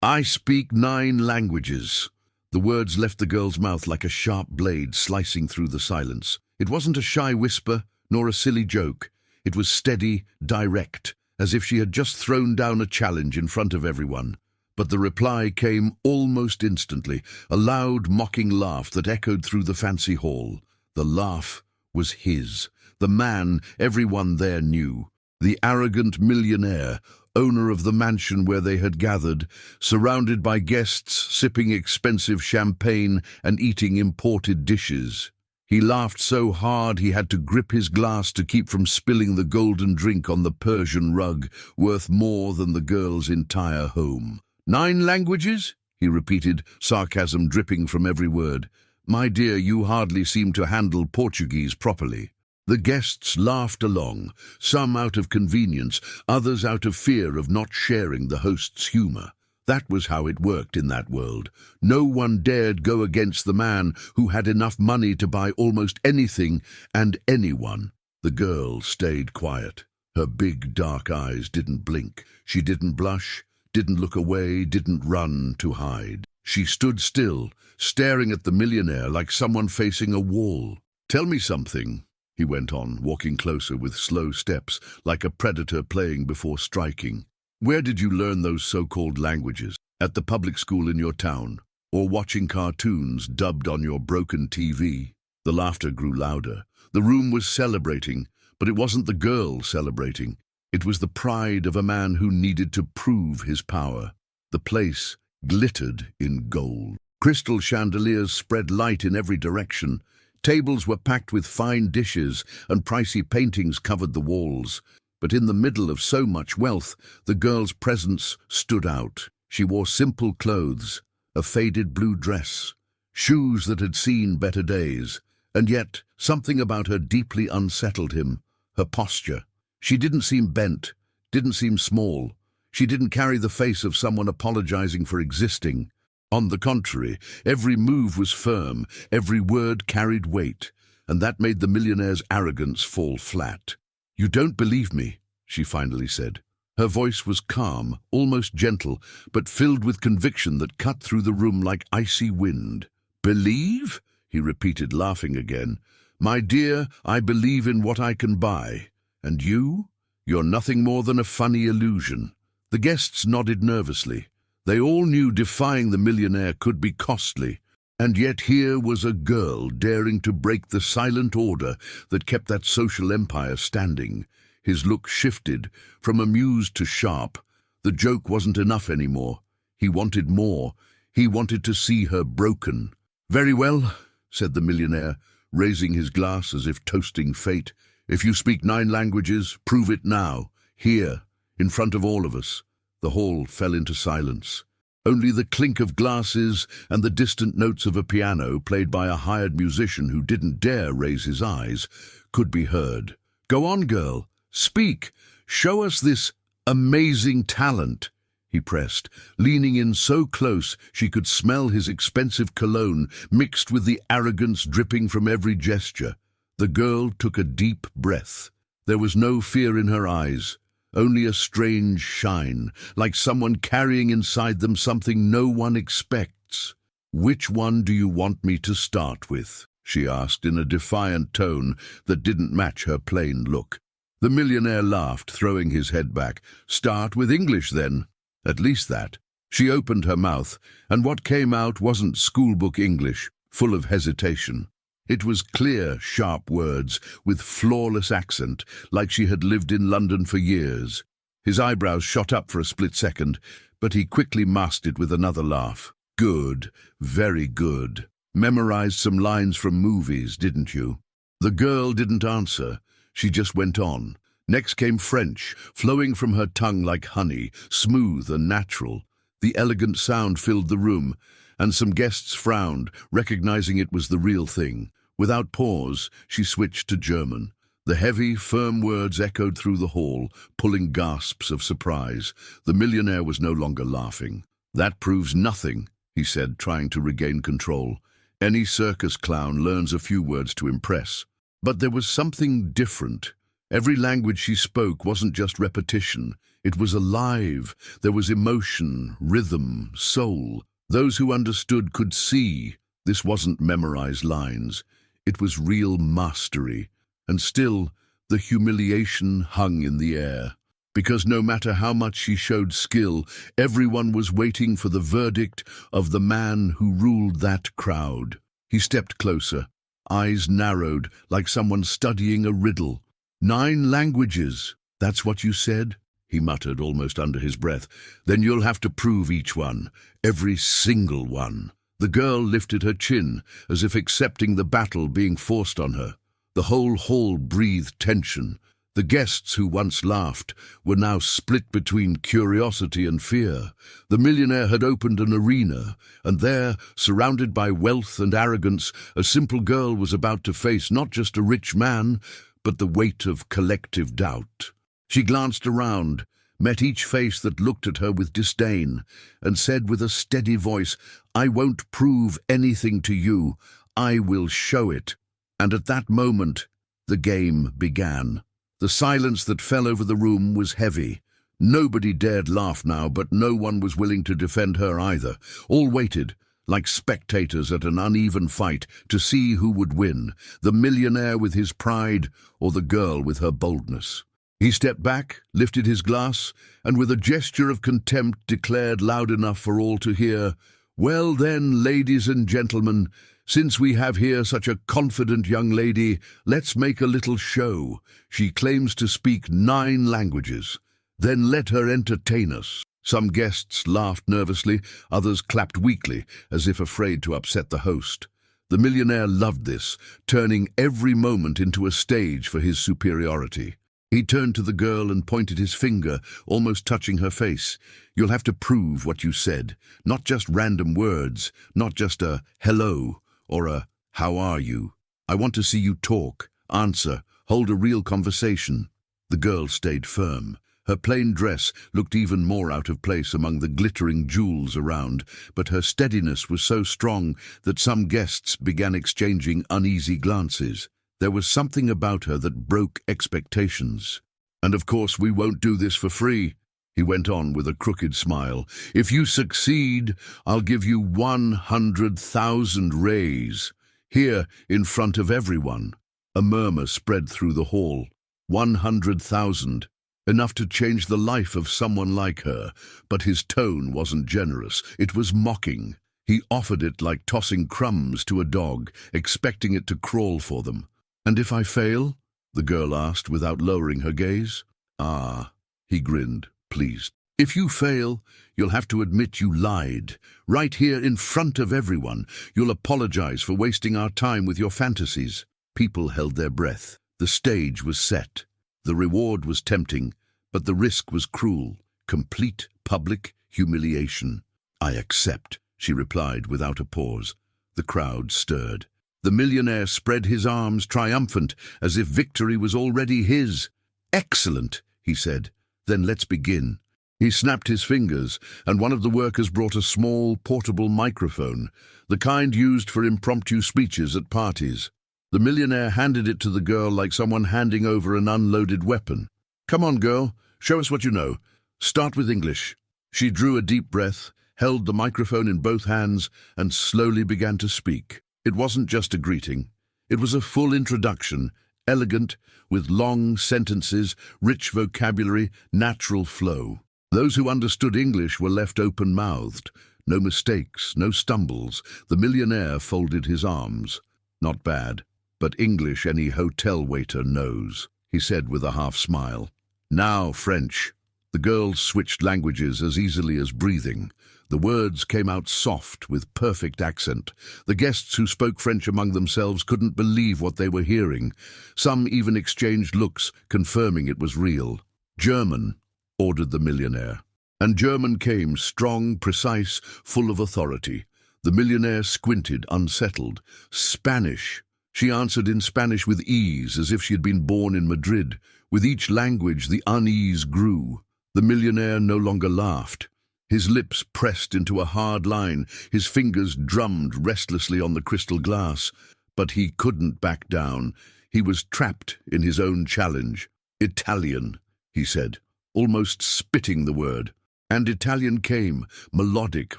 I speak 9 languages. The words left the girl's mouth like a sharp blade slicing through the silence. It wasn't a shy whisper, nor a silly joke. It was steady, direct, as if she had just thrown down a challenge in front of everyone. But the reply came almost instantly, a loud, mocking laugh that echoed through the fancy hall. The laugh was his, the man everyone there knew, the arrogant millionaire, owner of the mansion where they had gathered, surrounded by guests sipping expensive champagne and eating imported dishes. He laughed so hard he had to grip his glass to keep from spilling the golden drink on the Persian rug, worth more than the girl's entire home. 9 languages? He repeated, sarcasm dripping from every word. My dear, you hardly seem to handle Portuguese properly. The guests laughed along, some out of convenience, others out of fear of not sharing the host's humor. That was how it worked in that world. No one dared go against the man who had enough money to buy almost anything and anyone. The girl stayed quiet. Her big dark eyes didn't blink. She didn't blush, didn't look away, didn't run to hide. She stood still, staring at the millionaire like someone facing a wall. Tell me something, he went on, walking closer with slow steps, like a predator playing before striking. Where did you learn those so-called languages? At the public school in your town? Or watching cartoons dubbed on your broken TV? The laughter grew louder. The room was celebrating, but it wasn't the girl celebrating. It was the pride of a man who needed to prove his power. The place glittered in gold. Crystal chandeliers spread light in every direction. Tables were packed with fine dishes, and pricey paintings covered the walls. But in the middle of so much wealth, the girl's presence stood out. She wore simple clothes, a faded blue dress, shoes that had seen better days, and yet something about her deeply unsettled him, her posture. She didn't seem bent, didn't seem small. She didn't carry the face of someone apologizing for existing. On the contrary, every move was firm, every word carried weight, and that made the millionaire's arrogance fall flat. You don't believe me, she finally said. Her voice was calm, almost gentle, but filled with conviction that cut through the room like icy wind. Believe? He repeated, laughing again. My dear, I believe in what I can buy. And you? You're nothing more than a funny illusion. The guests nodded nervously. They all knew defying the millionaire could be costly. And yet here was a girl daring to break the silent order that kept that social empire standing. His look shifted, from amused to sharp. The joke wasn't enough anymore. He wanted more. He wanted to see her broken. Very well, said the millionaire, raising his glass as if toasting fate. If you speak 9 languages, prove it now, here, in front of all of us. The hall fell into silence. Only the clink of glasses and the distant notes of a piano played by a hired musician who didn't dare raise his eyes could be heard. Go on, girl. Speak. Show us this amazing talent, he pressed, leaning in so close she could smell his expensive cologne mixed with the arrogance dripping from every gesture. The girl took a deep breath. There was no fear in her eyes. Only a strange shine, like someone carrying inside them something no one expects. Which one do you want me to start with? She asked in a defiant tone that didn't match her plain look. The millionaire laughed, throwing his head back. Start with English, then. At least that. She opened her mouth, and what came out wasn't schoolbook English, full of hesitation. It was clear, sharp words, with flawless accent, like she had lived in London for years. His eyebrows shot up for a split second, but he quickly masked it with another laugh. Good, very good. Memorized some lines from movies, didn't you? The girl didn't answer. She just went on. Next came French, flowing from her tongue like honey, smooth and natural. The elegant sound filled the room, and some guests frowned, recognizing it was the real thing. Without pause, she switched to German. The heavy, firm words echoed through the hall, pulling gasps of surprise. The millionaire was no longer laughing. That proves nothing, he said, trying to regain control. Any circus clown learns a few words to impress. But there was something different. Every language she spoke wasn't just repetition. It was alive. There was emotion, rhythm, soul. Those who understood could see. This wasn't memorized lines. It was real mastery. And still, the humiliation hung in the air. Because no matter how much she showed skill, everyone was waiting for the verdict of the man who ruled that crowd. He stepped closer, eyes narrowed like someone studying a riddle. 9 languages, that's what you said? He muttered almost under his breath. Then you'll have to prove each one, every single one. The girl lifted her chin, as if accepting the battle being forced on her. The whole hall breathed tension. The guests who once laughed were now split between curiosity and fear. The millionaire had opened an arena, and there, surrounded by wealth and arrogance, a simple girl was about to face not just a rich man, but the weight of collective doubt. She glanced around, met each face that looked at her with disdain, and said with a steady voice, "I won't prove anything to you. I will show it." And at that moment, the game began. The silence that fell over the room was heavy. Nobody dared laugh now, but no one was willing to defend her either. All waited, like spectators at an uneven fight, to see who would win, the millionaire with his pride or the girl with her boldness. He stepped back, lifted his glass, and with a gesture of contempt declared loud enough for all to hear, "Well then, ladies and gentlemen, since we have here such a confident young lady, let's make a little show. She claims to speak 9 languages. Then let her entertain us." Some guests laughed nervously, others clapped weakly, as if afraid to upset the host. The millionaire loved this, turning every moment into a stage for his superiority. He turned to the girl and pointed his finger, almost touching her face. "You'll have to prove what you said, not just random words, not just a hello or a how are you. I want to see you talk, answer, hold a real conversation." The girl stayed firm. Her plain dress looked even more out of place among the glittering jewels around, but her steadiness was so strong that some guests began exchanging uneasy glances. There was something about her that broke expectations. "And of course we won't do this for free," he went on with a crooked smile. "If you succeed, I'll give you 100,000 rays. Here, in front of everyone." A murmur spread through the hall. 100,000. Enough to change the life of someone like her. But his tone wasn't generous. It was mocking. He offered it like tossing crumbs to a dog, expecting it to crawl for them. "And if I fail?" the girl asked without lowering her gaze. "Ah," he grinned, pleased. "If you fail, you'll have to admit you lied. Right here in front of everyone. You'll apologize for wasting our time with your fantasies." People held their breath. The stage was set. The reward was tempting, but the risk was cruel. Complete public humiliation. "I accept," she replied without a pause. The crowd stirred. The millionaire spread his arms triumphant, as if victory was already his. "Excellent," he said. "Then let's begin." He snapped his fingers, and one of the workers brought a small, portable microphone, the kind used for impromptu speeches at parties. The millionaire handed it to the girl like someone handing over an unloaded weapon. "Come on, girl, show us what you know. Start with English." She drew a deep breath, held the microphone in both hands, and slowly began to speak. It wasn't just a greeting. It was a full introduction, elegant, with long sentences, rich vocabulary, natural flow. Those who understood English were left open-mouthed. No mistakes, no stumbles. The millionaire folded his arms. "Not bad, but English any hotel waiter knows," he said with a half-smile. "Now French." The girl switched languages as easily as breathing. The words came out soft, with perfect accent. The guests who spoke French among themselves couldn't believe what they were hearing. Some even exchanged looks, confirming it was real. "German," ordered the millionaire. And German came, strong, precise, full of authority. The millionaire squinted, unsettled. "Spanish." She answered in Spanish with ease, as if she had been born in Madrid. With each language, the unease grew. The millionaire no longer laughed. His lips pressed into a hard line, his fingers drummed restlessly on the crystal glass. But he couldn't back down. He was trapped in his own challenge. Italian, he said, almost spitting the word. And Italian came, melodic,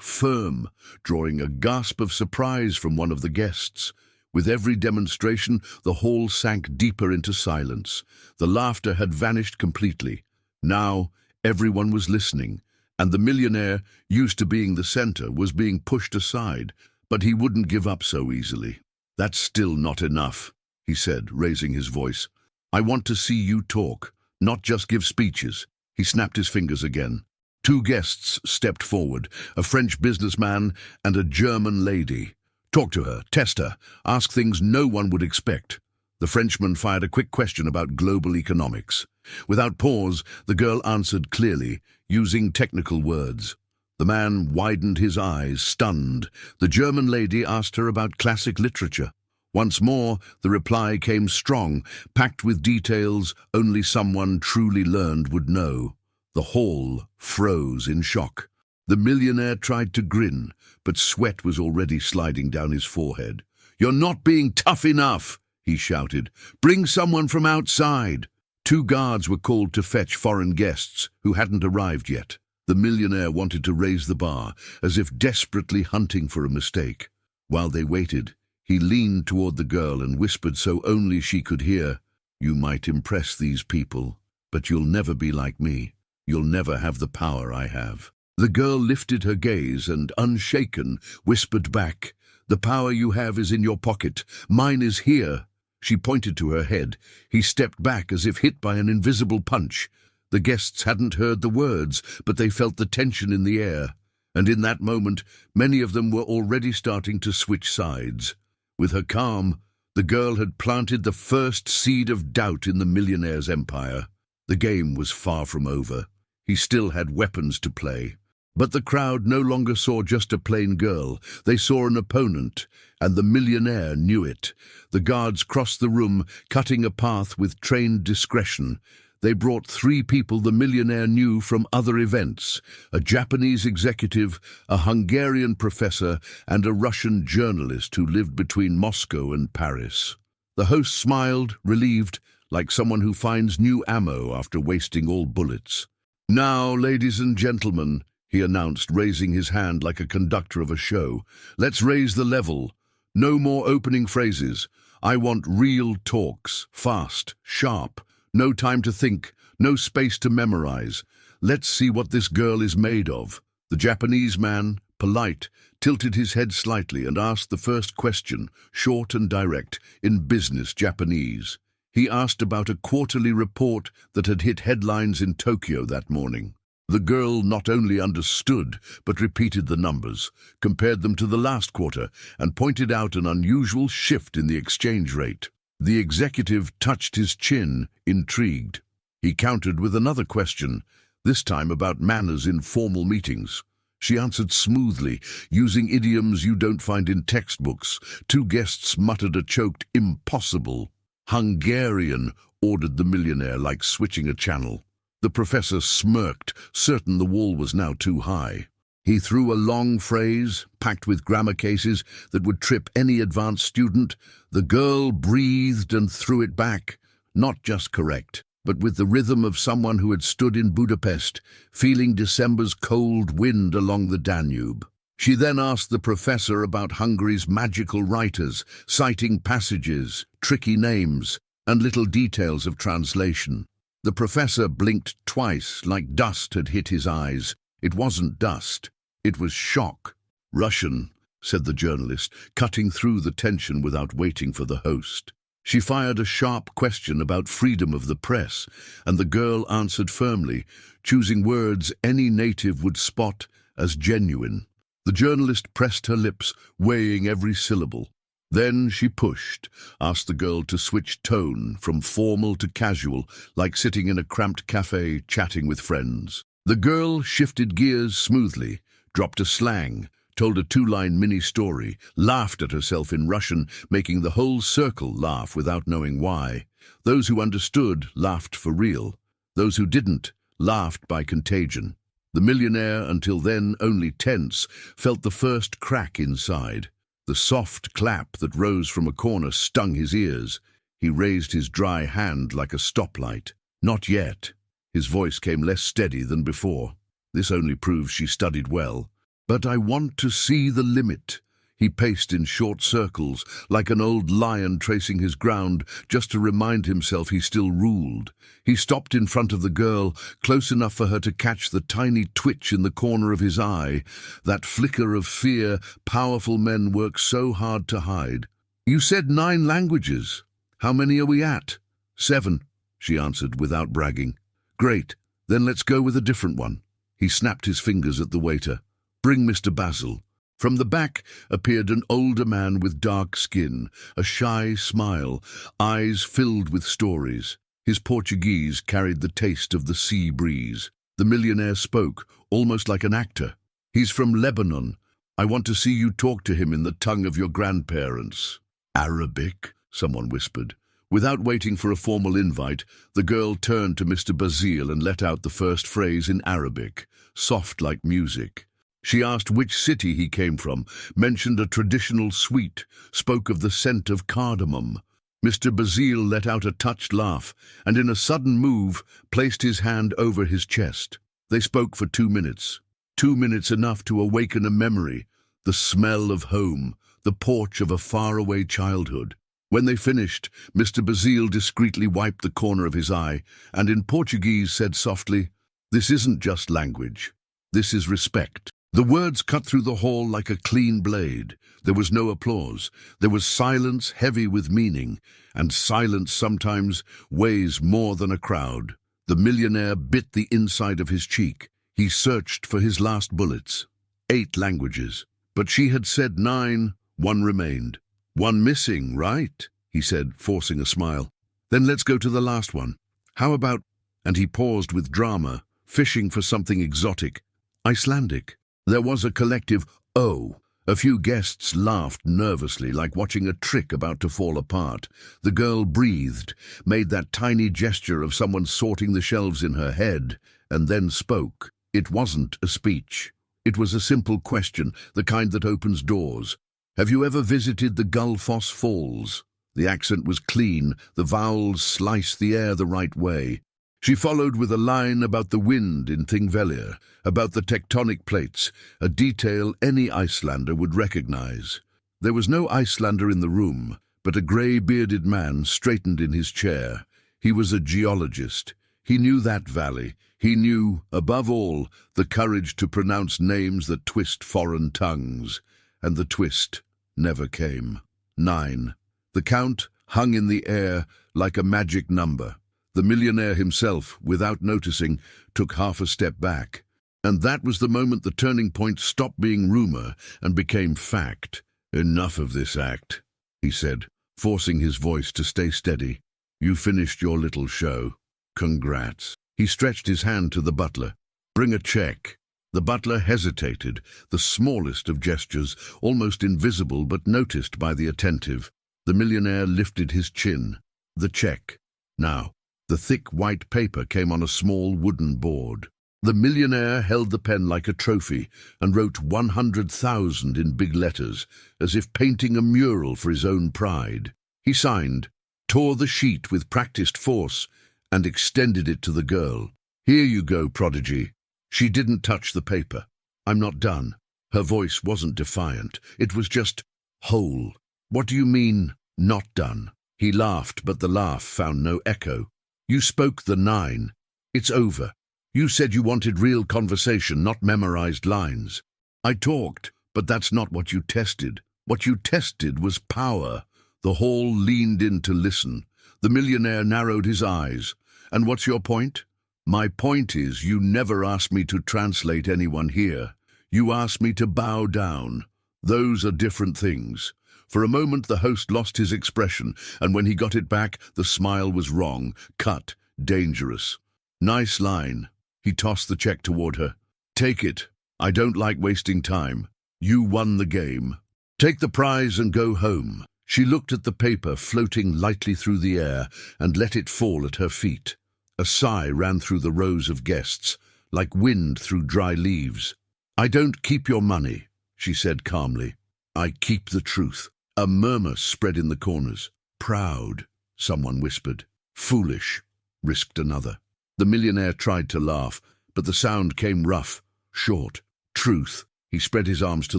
firm, drawing a gasp of surprise from one of the guests. With every demonstration, the hall sank deeper into silence. The laughter had vanished completely. Now, everyone was listening, and the millionaire, used to being the center, was being pushed aside. But he wouldn't give up so easily. "That's still not enough," he said, raising his voice. "I want to see you talk, not just give speeches." He snapped his fingers again. Two guests stepped forward, a French businessman and a German lady. "Talk to her, test her, ask things no one would expect." The Frenchman fired a quick question about global economics. Without pause, the girl answered clearly, using technical words. The man widened his eyes, stunned. The German lady asked her about classic literature. Once more, the reply came strong, packed with details only someone truly learned would know. The hall froze in shock. The millionaire tried to grin, but sweat was already sliding down his forehead. "You're not being tough enough," he shouted. "Bring someone from outside." Two guards were called to fetch foreign guests who hadn't arrived yet. The millionaire wanted to raise the bar, as if desperately hunting for a mistake. While they waited, he leaned toward the girl and whispered so only she could hear, "You might impress these people, but you'll never be like me. You'll never have the power I have." The girl lifted her gaze and, unshaken, whispered back, "The power you have is in your pocket. Mine is here." She pointed to her head. He stepped back as if hit by an invisible punch. The guests hadn't heard the words, but they felt the tension in the air. And in that moment, many of them were already starting to switch sides. With her calm, the girl had planted the first seed of doubt in the millionaire's empire. The game was far from over. He still had weapons to play. But the crowd no longer saw just a plain girl. They saw an opponent, and the millionaire knew it. The guards crossed the room, cutting a path with trained discretion. They brought three people the millionaire knew from other events: a Japanese executive, a Hungarian professor, and a Russian journalist who lived between Moscow and Paris. The host smiled, relieved, like someone who finds new ammo after wasting all bullets. "Now, ladies and gentlemen," he announced, raising his hand like a conductor of a show, "let's raise the level. No more opening phrases. I want real talks, fast, sharp. No time to think, no space to memorize. Let's see what this girl is made of." The Japanese man, polite, tilted his head slightly and asked the first question, short and direct, in business Japanese. He asked about a quarterly report that had hit headlines in Tokyo that morning. The girl not only understood, but repeated the numbers, compared them to the last quarter, and pointed out an unusual shift in the exchange rate. The executive touched his chin, intrigued. He countered with another question, this time about manners in formal meetings. She answered smoothly, using idioms you don't find in textbooks. Two guests muttered a choked "impossible." "Hungarian," ordered the millionaire, like switching a channel. The professor smirked, certain the wall was now too high. He threw a long phrase, packed with grammar cases, that would trip any advanced student. The girl breathed and threw it back, not just correct, but with the rhythm of someone who had stood in Budapest, feeling December's cold wind along the Danube. She then asked the professor about Hungary's magical writers, citing passages, tricky names, and little details of translation. The professor blinked twice, like dust had hit his eyes. It wasn't dust. It was shock. "Russian," said the journalist, cutting through the tension without waiting for the host. She fired a sharp question about freedom of the press, and the girl answered firmly, choosing words any native would spot as genuine. The journalist pressed her lips, weighing every syllable. Then she pushed, asked the girl to switch tone from formal to casual, like sitting in a cramped cafe chatting with friends. The girl shifted gears smoothly, dropped a slang, told a two-line mini-story, laughed at herself in Russian, making the whole circle laugh without knowing why. Those who understood laughed for real. Those who didn't laughed by contagion. The millionaire, until then only tense, felt the first crack inside. The soft clap that rose from a corner stung his ears. He raised his dry hand like a stoplight. Not yet. His voice came less steady than before. This only proves she studied well. But I want to see the limit. He paced in short circles, like an old lion tracing his ground, just to remind himself he still ruled. He stopped in front of the girl, close enough for her to catch the tiny twitch in the corner of his eye, that flicker of fear powerful men work so hard to hide. You said 9 languages. How many are we at? 7, she answered without bragging. Great, then let's go with a different one. He snapped his fingers at the waiter. Bring Mr. Basil. From the back appeared an older man with dark skin, a shy smile, eyes filled with stories. His Portuguese carried the taste of the sea breeze. The millionaire spoke, almost like an actor. He's from Lebanon. I want to see you talk to him in the tongue of your grandparents. Arabic? Someone whispered. Without waiting for a formal invite, the girl turned to Mr. Basil and let out the first phrase in Arabic, soft like music. She asked which city he came from, mentioned a traditional sweet, spoke of the scent of cardamom. Mr. Basil let out a touched laugh, and in a sudden move, placed his hand over his chest. They spoke for 2 minutes. 2 minutes enough to awaken a memory, the smell of home, the porch of a faraway childhood. When they finished, Mr. Basil discreetly wiped the corner of his eye, and in Portuguese said softly, "This isn't just language. This is respect." The words cut through the hall like a clean blade. There was no applause. There was silence heavy with meaning, and silence sometimes weighs more than a crowd. The millionaire bit the inside of his cheek. He searched for his last bullets. 8 languages. But she had said 9. 1 remained. 1 missing, right? He said, forcing a smile. Then let's go to the last one. How about... And he paused with drama, fishing for something exotic. Icelandic. There was a collective "oh." A few guests laughed nervously, like watching a trick about to fall apart. The girl breathed, made that tiny gesture of someone sorting the shelves in her head, and then spoke. It wasn't a speech. It was a simple question, the kind that opens doors. Have you ever visited the Gullfoss Falls? The accent was clean, the vowels sliced the air the right way. She followed with a line about the wind in Thingvellir, about the tectonic plates, a detail any Icelander would recognize. There was no Icelander in the room, but a grey-bearded man straightened in his chair. He was a geologist. He knew that valley. He knew, above all, the courage to pronounce names that twist foreign tongues. And the twist never came. 9. The count hung in the air like a magic number. The millionaire himself, without noticing, took half a step back. And that was the moment the turning point stopped being rumor and became fact. Enough of this act, he said, forcing his voice to stay steady. You finished your little show. Congrats. He stretched his hand to the butler. Bring a check. The butler hesitated, the smallest of gestures, almost invisible but noticed by the attentive. The millionaire lifted his chin. The check. Now. The thick white paper came on a small wooden board. The millionaire held the pen like a trophy and wrote 100,000 in big letters, as if painting a mural for his own pride. He signed, tore the sheet with practiced force, and extended it to the girl. Here you go, prodigy. She didn't touch the paper. I'm not done. Her voice wasn't defiant. It was just whole. What do you mean, not done? He laughed, but the laugh found no echo. You spoke the 9. It's over. You said you wanted real conversation, not memorized lines. I talked, but that's not what you tested. What you tested was power. The hall leaned in to listen. The millionaire narrowed his eyes. And what's your point? My point is you never asked me to translate anyone here. You asked me to bow down. Those are different things. For a moment the host lost his expression, and when he got it back, the smile was wrong, cut, dangerous. Nice line. He tossed the check toward her. Take it. I don't like wasting time. You won the game. Take the prize and go home. She looked at the paper floating lightly through the air and let it fall at her feet. A sigh ran through the rows of guests, like wind through dry leaves. I don't keep your money, she said calmly. I keep the truth. A murmur spread in the corners. Proud, someone whispered. Foolish. risked another. The millionaire tried to laugh, but the sound came rough, short. Truth. He spread his arms to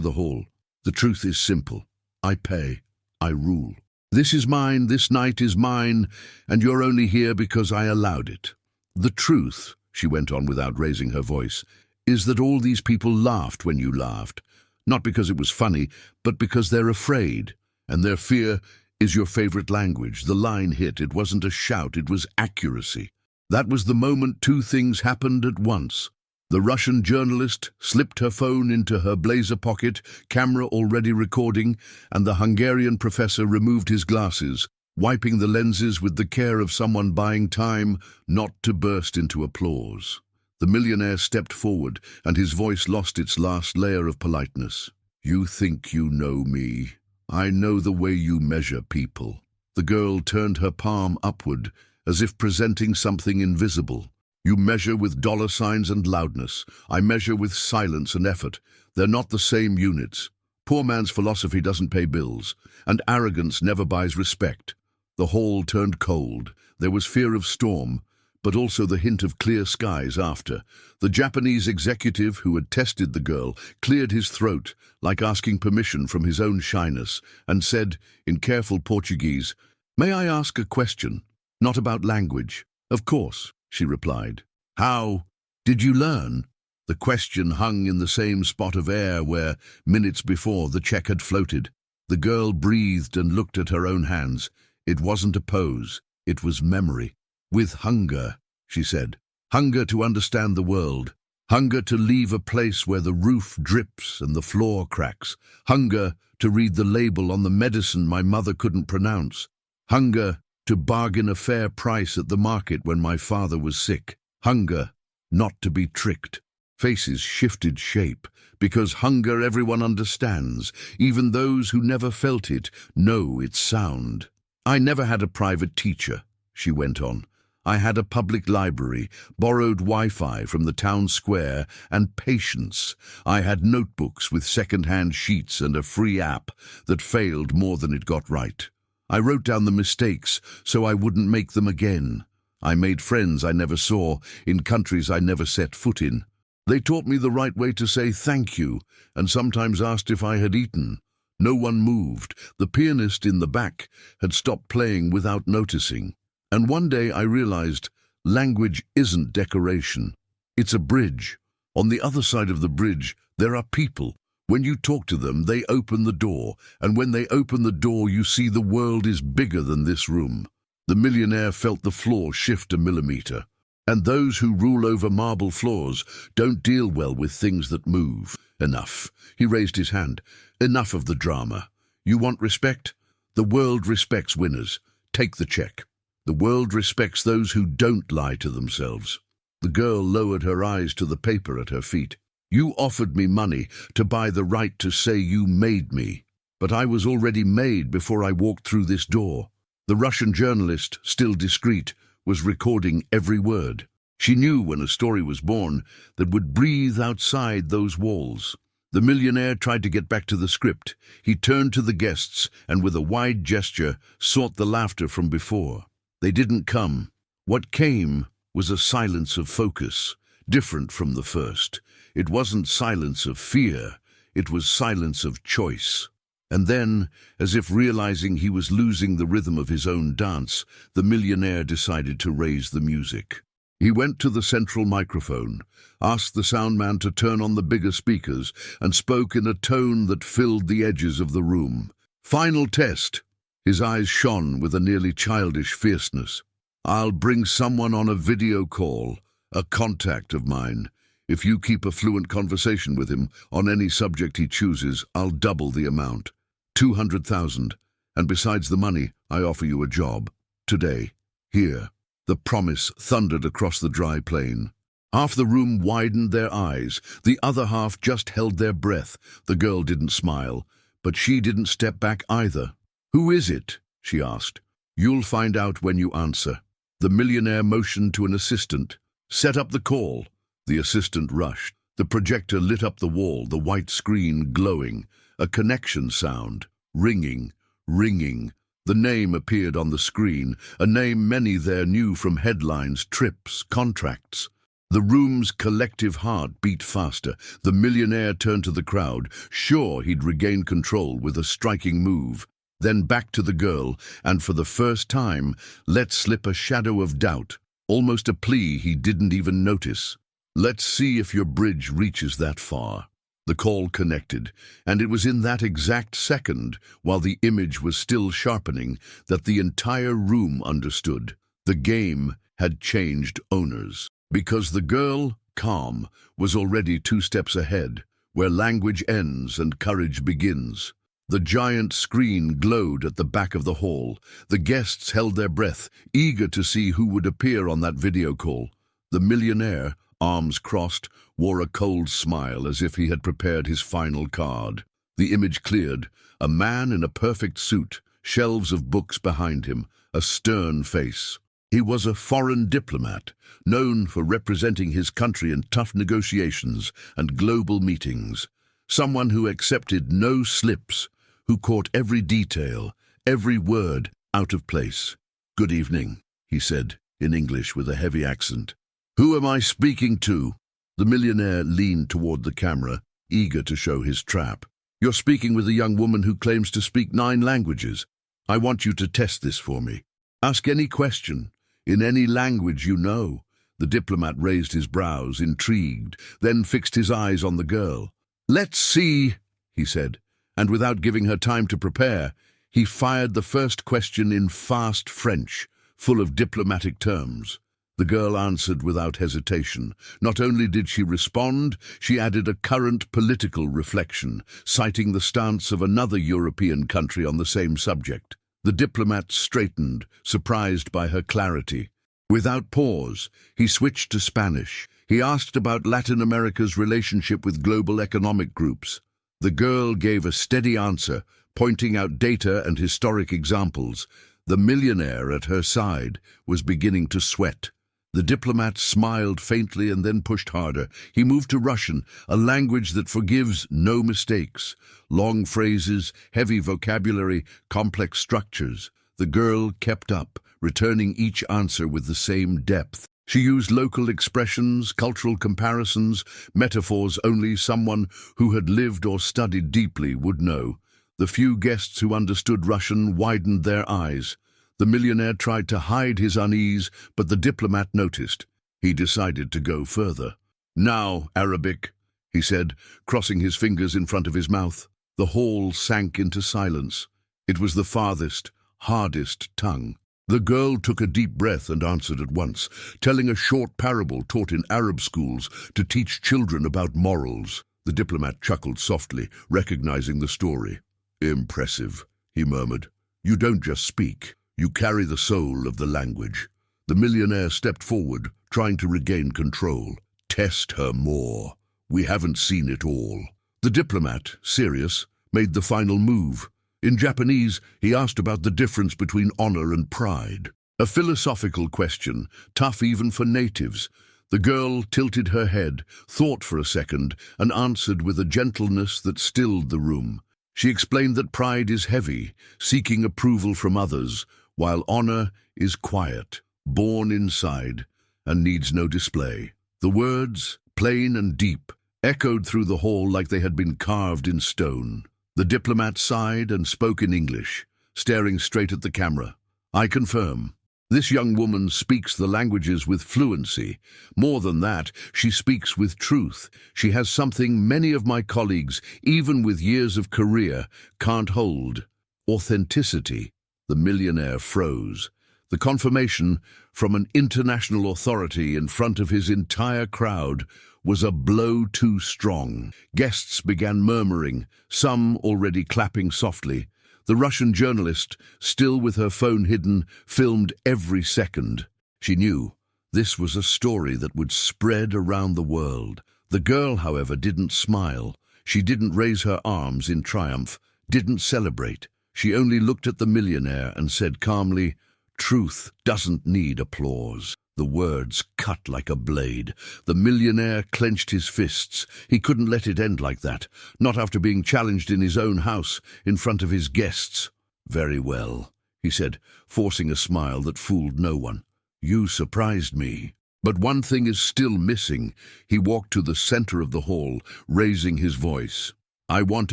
the hall. The truth is simple. I pay. I rule. This is mine, this night is mine, and you're only here because I allowed it. The truth, she went on without raising her voice, is that all these people laughed when you laughed. Not because it was funny, but because they're afraid. And their fear is your favorite language. The line hit. It wasn't a shout, it was accuracy. That was the moment two things happened at once. The Russian journalist slipped her phone into her blazer pocket, camera already recording, and the Hungarian professor removed his glasses, wiping the lenses with the care of someone buying time, not to burst into applause. The millionaire stepped forward, and his voice lost its last layer of politeness. You think you know me. I know the way you measure people. The girl turned her palm upward, as if presenting something invisible. You measure with dollar signs and loudness. I measure with silence and effort. They're not the same units. Poor man's philosophy doesn't pay bills, and arrogance never buys respect. The hall turned cold. There was fear of storm, but also the hint of clear skies after. The Japanese executive who had tested the girl cleared his throat, like asking permission from his own shyness, and said, in careful Portuguese, "May I ask a question? Not about language." "Of course," she replied. "How did you learn?" The question hung in the same spot of air where, minutes before, the check had floated. The girl breathed and looked at her own hands. It wasn't a pose, it was memory. "With hunger," she said. "Hunger to understand the world. Hunger to leave a place where the roof drips and the floor cracks. Hunger to read the label on the medicine my mother couldn't pronounce. Hunger to bargain a fair price at the market when my father was sick. Hunger not to be tricked." Faces shifted shape, because hunger everyone understands. Even those who never felt it know its sound. "I never had a private teacher," she went on. "I had a public library, borrowed Wi-Fi from the town square, and patience. I had notebooks with second-hand sheets and a free app that failed more than it got right. I wrote down the mistakes so I wouldn't make them again. I made friends I never saw in countries I never set foot in. They taught me the right way to say thank you, and sometimes asked if I had eaten. No one moved. The pianist in the back had stopped playing without noticing. And one day I realized language isn't decoration. It's a bridge. On the other side of the bridge, there are people. When you talk to them, they open the door, and when they open the door, you see the world is bigger than this room. The millionaire felt the floor shift a millimeter. And those who rule over marble floors don't deal well with things that move. Enough. He raised his hand. Enough of the drama. You want respect? The world respects winners. Take the check. The world respects those who don't lie to themselves. The girl lowered her eyes to the paper at her feet. You offered me money to buy the right to say you made me. But I was already made before I walked through this door. The Russian journalist, still discreet, was recording every word. She knew when a story was born that would breathe outside those walls. The millionaire tried to get back to the script. He turned to the guests and with a wide gesture sought the laughter from before. They didn't come. What came was a silence of focus, different from the first. It wasn't silence of fear, it was silence of choice. And then, as if realizing he was losing the rhythm of his own dance, the millionaire decided to raise the music. He went to the central microphone, asked the sound man to turn on the bigger speakers, and spoke in a tone that filled the edges of the room. "Final test." His eyes shone with a nearly childish fierceness. "I'll bring someone on a video call, a contact of mine. If you keep a fluent conversation with him on any subject he chooses, I'll double the amount. 200,000. And besides the money, I offer you a job. Today. Here." The promise thundered across the dry plain. Half the room widened their eyes. The other half just held their breath. The girl didn't smile, but she didn't step back either. "Who is it?" she asked. "You'll find out when you answer." The millionaire motioned to an assistant. "Set up the call." The assistant rushed. The projector lit up the wall, the white screen glowing. A connection sound. Ringing, ringing. The name appeared on the screen, a name many there knew from headlines, trips, contracts. The room's collective heart beat faster. The millionaire turned to the crowd, sure he'd regain control with a striking move. Then back to the girl, and for the first time, let slip a shadow of doubt, almost a plea he didn't even notice. Let's see if your bridge reaches that far. The call connected, and it was in that exact second, while the image was still sharpening, that the entire room understood. The game had changed owners. Because the girl, calm, was already 2 steps ahead, where language ends and courage begins. The giant screen glowed at the back of the hall. The guests held their breath, eager to see who would appear on that video call. The millionaire, arms crossed, wore a cold smile as if he had prepared his final card. The image cleared. A man in a perfect suit, shelves of books behind him, a stern face. He was a foreign diplomat, known for representing his country in tough negotiations and global meetings. Someone who accepted no slips, who caught every detail, every word out of place. "Good evening," he said, in English with a heavy accent. "Who am I speaking to?" The millionaire leaned toward the camera, eager to show his trap. "You're speaking with a young woman who claims to speak 9 languages. I want you to test this for me. Ask any question, in any language you know." The diplomat raised his brows, intrigued, then fixed his eyes on the girl. "Let's see," he said, and without giving her time to prepare, he fired the first question in fast French, full of diplomatic terms. The girl answered without hesitation. Not only did she respond, she added a current political reflection, citing the stance of another European country on the same subject. The diplomat straightened, surprised by her clarity. Without pause, he switched to Spanish. He asked about Latin America's relationship with global economic groups. The girl gave a steady answer, pointing out data and historic examples. The millionaire at her side was beginning to sweat. The diplomat smiled faintly and then pushed harder. He moved to Russian, a language that forgives no mistakes. Long phrases, heavy vocabulary, complex structures. The girl kept up, returning each answer with the same depth. She used local expressions, cultural comparisons, metaphors only someone who had lived or studied deeply would know. The few guests who understood Russian widened their eyes. The millionaire tried to hide his unease, but the diplomat noticed. He decided to go further. "Now, Arabic," he said, crossing his fingers in front of his mouth. The hall sank into silence. It was the farthest, hardest tongue. The girl took a deep breath and answered at once, telling a short parable taught in Arab schools to teach children about morals. The diplomat chuckled softly, recognizing the story. "Impressive," he murmured. "You don't just speak. You carry the soul of the language." The millionaire stepped forward, trying to regain control. "Test her more. We haven't seen it all." The diplomat, serious, made the final move. In Japanese, he asked about the difference between honor and pride. A philosophical question, tough even for natives. The girl tilted her head, thought for a second, and answered with a gentleness that stilled the room. She explained that pride is heavy, seeking approval from others, while honor is quiet, born inside, and needs no display. The words, plain and deep, echoed through the hall like they had been carved in stone. The diplomat sighed and spoke in English, staring straight at the camera. "I confirm. This young woman speaks the languages with fluency. More than that, she speaks with truth. She has something many of my colleagues, even with years of career, can't hold. Authenticity." The millionaire froze. The confirmation from an international authority in front of his entire crowd was a blow too strong. Guests began murmuring, some already clapping softly. The Russian journalist, still with her phone hidden, filmed every second. She knew this was a story that would spread around the world. The girl, however, didn't smile. She didn't raise her arms in triumph, didn't celebrate. She only looked at the millionaire and said calmly, "Truth doesn't need applause." The words cut like a blade. The millionaire clenched his fists. He couldn't let it end like that, not after being challenged in his own house, in front of his guests. "Very well," he said, forcing a smile that fooled no one. "You surprised me. But one thing is still missing." He walked to the center of the hall, raising his voice. "I want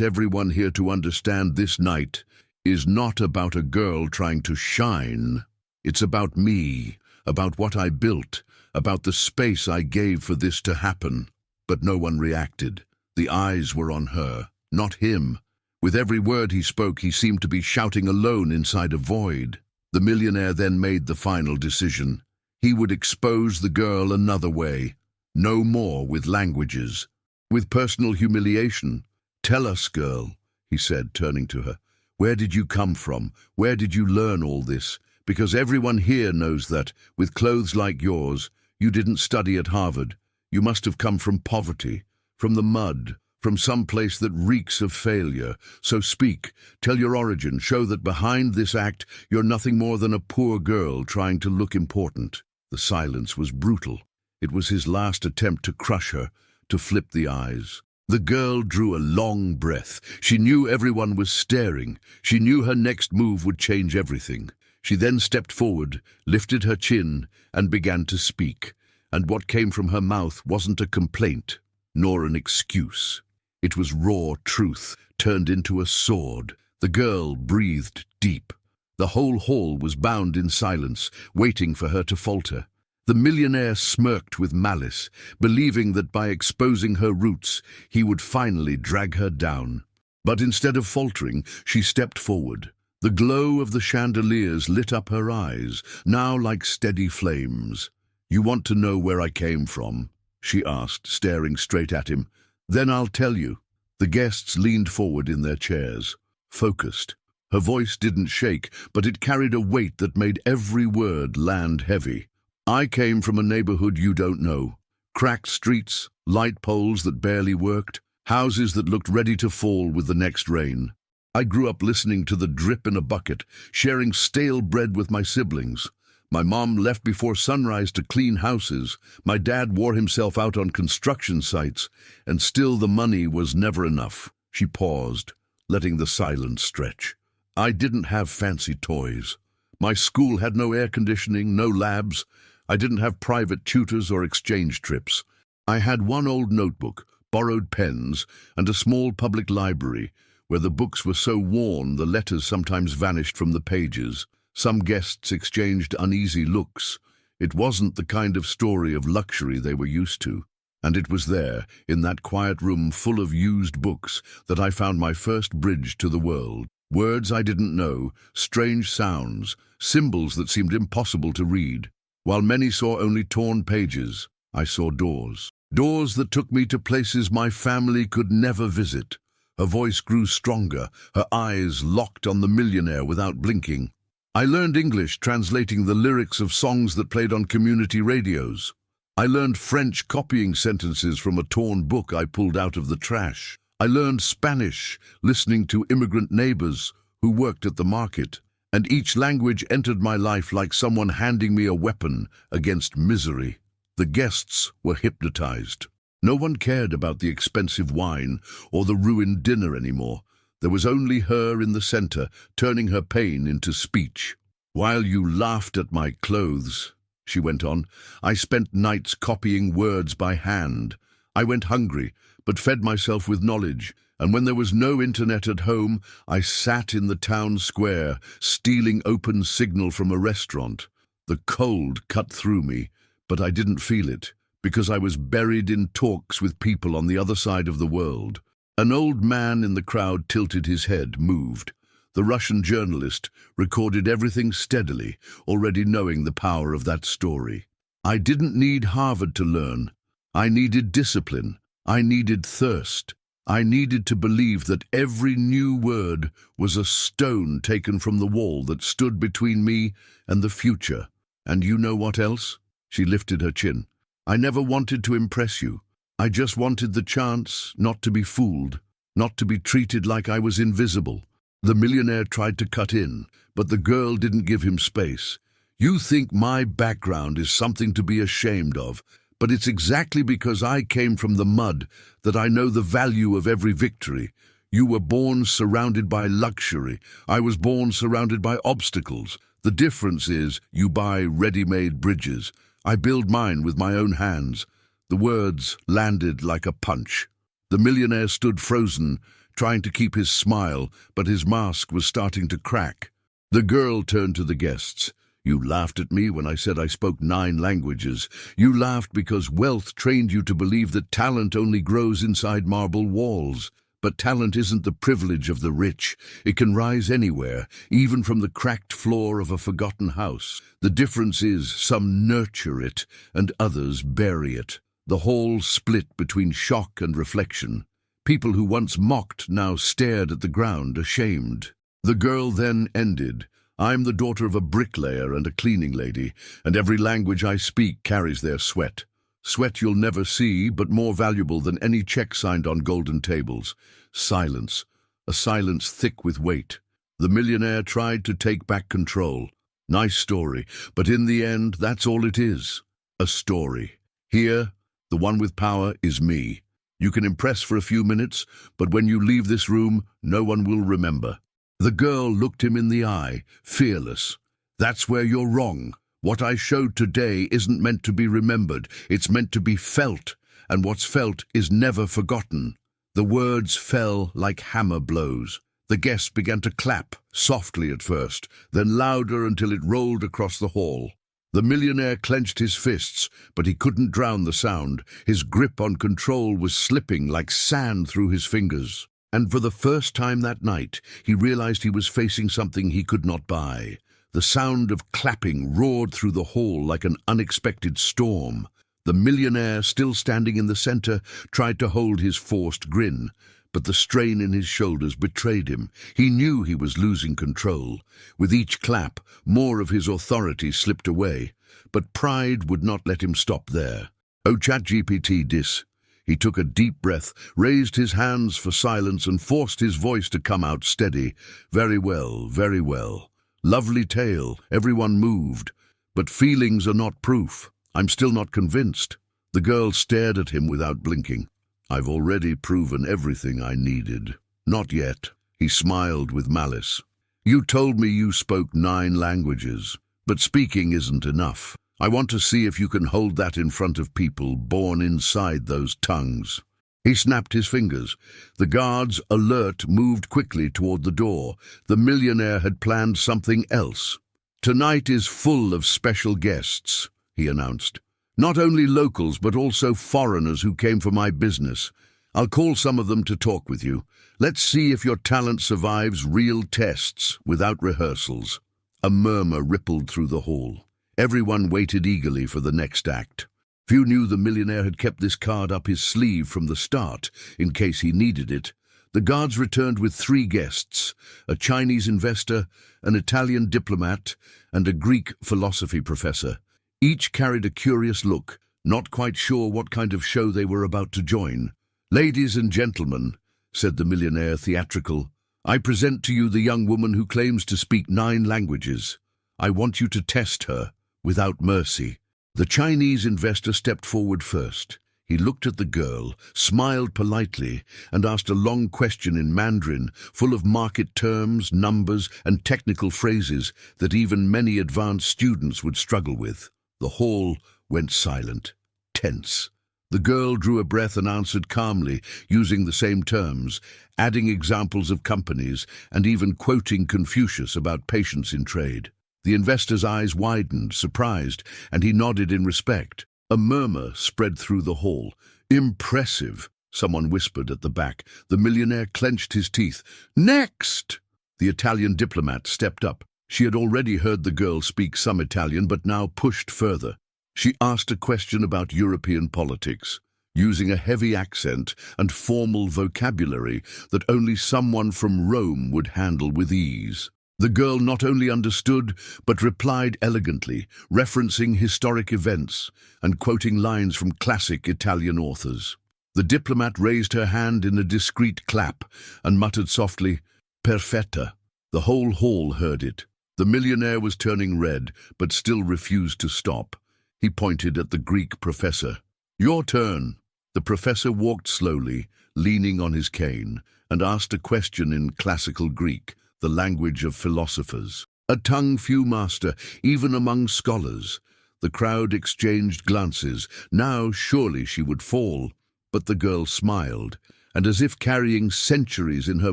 everyone here to understand this night is not about a girl trying to shine. It's about me, about what I built, about the space I gave for this to happen." But no one reacted. The eyes were on her, not him. With every word he spoke, he seemed to be shouting alone inside a void. The millionaire then made the final decision. He would expose the girl another way. No more with languages, with personal humiliation. "Tell us, girl," he said, turning to her. "Where did you come from? Where did you learn all this? Because everyone here knows that, with clothes like yours, you didn't study at Harvard. You must have come from poverty, from the mud, from some place that reeks of failure. So speak, tell your origin, show that behind this act you're nothing more than a poor girl trying to look important." The silence was brutal. It was his last attempt to crush her, to flip the eyes. The girl drew a long breath. She knew everyone was staring. She knew her next move would change everything. She then stepped forward, lifted her chin, and began to speak. And what came from her mouth wasn't a complaint, nor an excuse. It was raw truth, turned into a sword. The girl breathed deep. The whole hall was bound in silence, waiting for her to falter. The millionaire smirked with malice, believing that by exposing her roots, he would finally drag her down. But instead of faltering, she stepped forward. The glow of the chandeliers lit up her eyes, now like steady flames. "You want to know where I came from?" she asked, staring straight at him. "Then I'll tell you." The guests leaned forward in their chairs, focused. Her voice didn't shake, but it carried a weight that made every word land heavy. "I came from a neighborhood you don't know. Cracked streets, light poles that barely worked, houses that looked ready to fall with the next rain. I grew up listening to the drip in a bucket, sharing stale bread with my siblings. My mom left before sunrise to clean houses. My dad wore himself out on construction sites, and still the money was never enough." She paused, letting the silence stretch. "I didn't have fancy toys. My school had no air conditioning, no labs. I didn't have private tutors or exchange trips. I had one old notebook, borrowed pens, and a small public library, where the books were so worn the letters sometimes vanished from the pages. Some guests exchanged uneasy looks. It wasn't the kind of story of luxury they were used to. And it was there, in that quiet room full of used books, that I found my first bridge to the world. Words I didn't know, strange sounds, symbols that seemed impossible to read. While many saw only torn pages, I saw doors. Doors that took me to places my family could never visit. Her voice grew stronger, her eyes locked on the millionaire without blinking. I learned English translating the lyrics of songs that played on community radios. I learned French copying sentences from a torn book I pulled out of the trash. I learned Spanish listening to immigrant neighbors who worked at the market. And each language entered my life like someone handing me a weapon against misery. The guests were hypnotized. No one cared about the expensive wine or the ruined dinner anymore. There was only her in the center, turning her pain into speech. "While you laughed at my clothes," she went on, "I spent nights copying words by hand. I went hungry, but fed myself with knowledge. And when there was no internet at home, I sat in the town square, stealing open signal from a restaurant. The cold cut through me, but I didn't feel it, because I was buried in talks with people on the other side of the world." An old man in the crowd tilted his head, moved. The Russian journalist recorded everything steadily, already knowing the power of that story. "I didn't need Harvard to learn. I needed discipline. I needed thirst. I needed to believe that every new word was a stone taken from the wall that stood between me and the future. And you know what else?" She lifted her chin. "I never wanted to impress you. I just wanted the chance not to be fooled, not to be treated like I was invisible." The millionaire tried to cut in, but the girl didn't give him space. "You think my background is something to be ashamed of, but it's exactly because I came from the mud that I know the value of every victory. You were born surrounded by luxury. I was born surrounded by obstacles. The difference is you buy ready-made bridges. I build mine with my own hands." The words landed like a punch. The millionaire stood frozen, trying to keep his smile, but his mask was starting to crack. The girl turned to the guests. "You laughed at me when I said I spoke 9 languages. You laughed because wealth trained you to believe that talent only grows inside marble walls. But talent isn't the privilege of the rich. It can rise anywhere, even from the cracked floor of a forgotten house. The difference is some nurture it and others bury it." The hall split between shock and reflection. People who once mocked now stared at the ground, ashamed. The girl then ended. "I'm the daughter of a bricklayer and a cleaning lady, and every language I speak carries their sweat. Sweat you'll never see, but more valuable than any check signed on golden tables." Silence, a silence thick with weight. The millionaire tried to take back control. "Nice story, but in the end, that's all it is. A story. Here, the one with power is me. You can impress for a few minutes, but when you leave this room, no one will remember." The girl looked him in the eye, fearless. "That's where you're wrong. What I showed today isn't meant to be remembered. It's meant to be felt, and what's felt is never forgotten." The words fell like hammer blows. The guests began to clap, softly at first, then louder until it rolled across the hall. The millionaire clenched his fists, but he couldn't drown the sound. His grip on control was slipping like sand through his fingers. And for the first time that night, he realized he was facing something he could not buy. The sound of clapping roared through the hall like an unexpected storm. The millionaire, still standing in the center, tried to hold his forced grin, but the strain in his shoulders betrayed him. He knew he was losing control. With each clap, more of his authority slipped away, but pride would not let him stop there. "Oh, ChatGPT dis." He took a deep breath, raised his hands for silence, and forced his voice to come out steady. "Very well, very well. Lovely tale, everyone moved. But feelings are not proof. I'm still not convinced." The girl stared at him without blinking. "I've already proven everything I needed." "Not yet." He smiled with malice. "You told me you spoke 9 languages, but speaking isn't enough. I want to see if you can hold that in front of people born inside those tongues." He snapped his fingers. The guards, alert, moved quickly toward the door. The millionaire had planned something else. "Tonight is full of special guests," he announced. "Not only locals, but also foreigners who came for my business. I'll call some of them to talk with you. Let's see if your talent survives real tests without rehearsals." A murmur rippled through the hall. Everyone waited eagerly for the next act. Few knew the millionaire had kept this card up his sleeve from the start, in case he needed it. The guards returned with 3 guests, a Chinese investor, an Italian diplomat, and a Greek philosophy professor. Each carried a curious look, not quite sure what kind of show they were about to join. "Ladies and gentlemen," said the millionaire, theatrical, "I present to you the young woman who claims to speak 9 languages. I want you to test her without mercy." The Chinese investor stepped forward first. He looked at the girl, smiled politely, and asked a long question in Mandarin, full of market terms, numbers, and technical phrases that even many advanced students would struggle with. The hall went silent, tense. The girl drew a breath and answered calmly, using the same terms, adding examples of companies, and even quoting Confucius about patience in trade. The investor's eyes widened, surprised, and he nodded in respect. A murmur spread through the hall. "Impressive," someone whispered at the back. The millionaire clenched his teeth. "Next!" The Italian diplomat stepped up. She had already heard the girl speak some Italian, but now pushed further. She asked a question about European politics, using a heavy accent and formal vocabulary that only someone from Rome would handle with ease. The girl not only understood, but replied elegantly, referencing historic events and quoting lines from classic Italian authors. The diplomat raised her hand in a discreet clap and muttered softly, "Perfetta." The whole hall heard it. The millionaire was turning red, but still refused to stop. He pointed at the Greek professor. "Your turn." The professor walked slowly, leaning on his cane, and asked a question in classical Greek, the language of philosophers. A tongue few master, even among scholars. The crowd exchanged glances. Now surely she would fall. But the girl smiled, and as if carrying centuries in her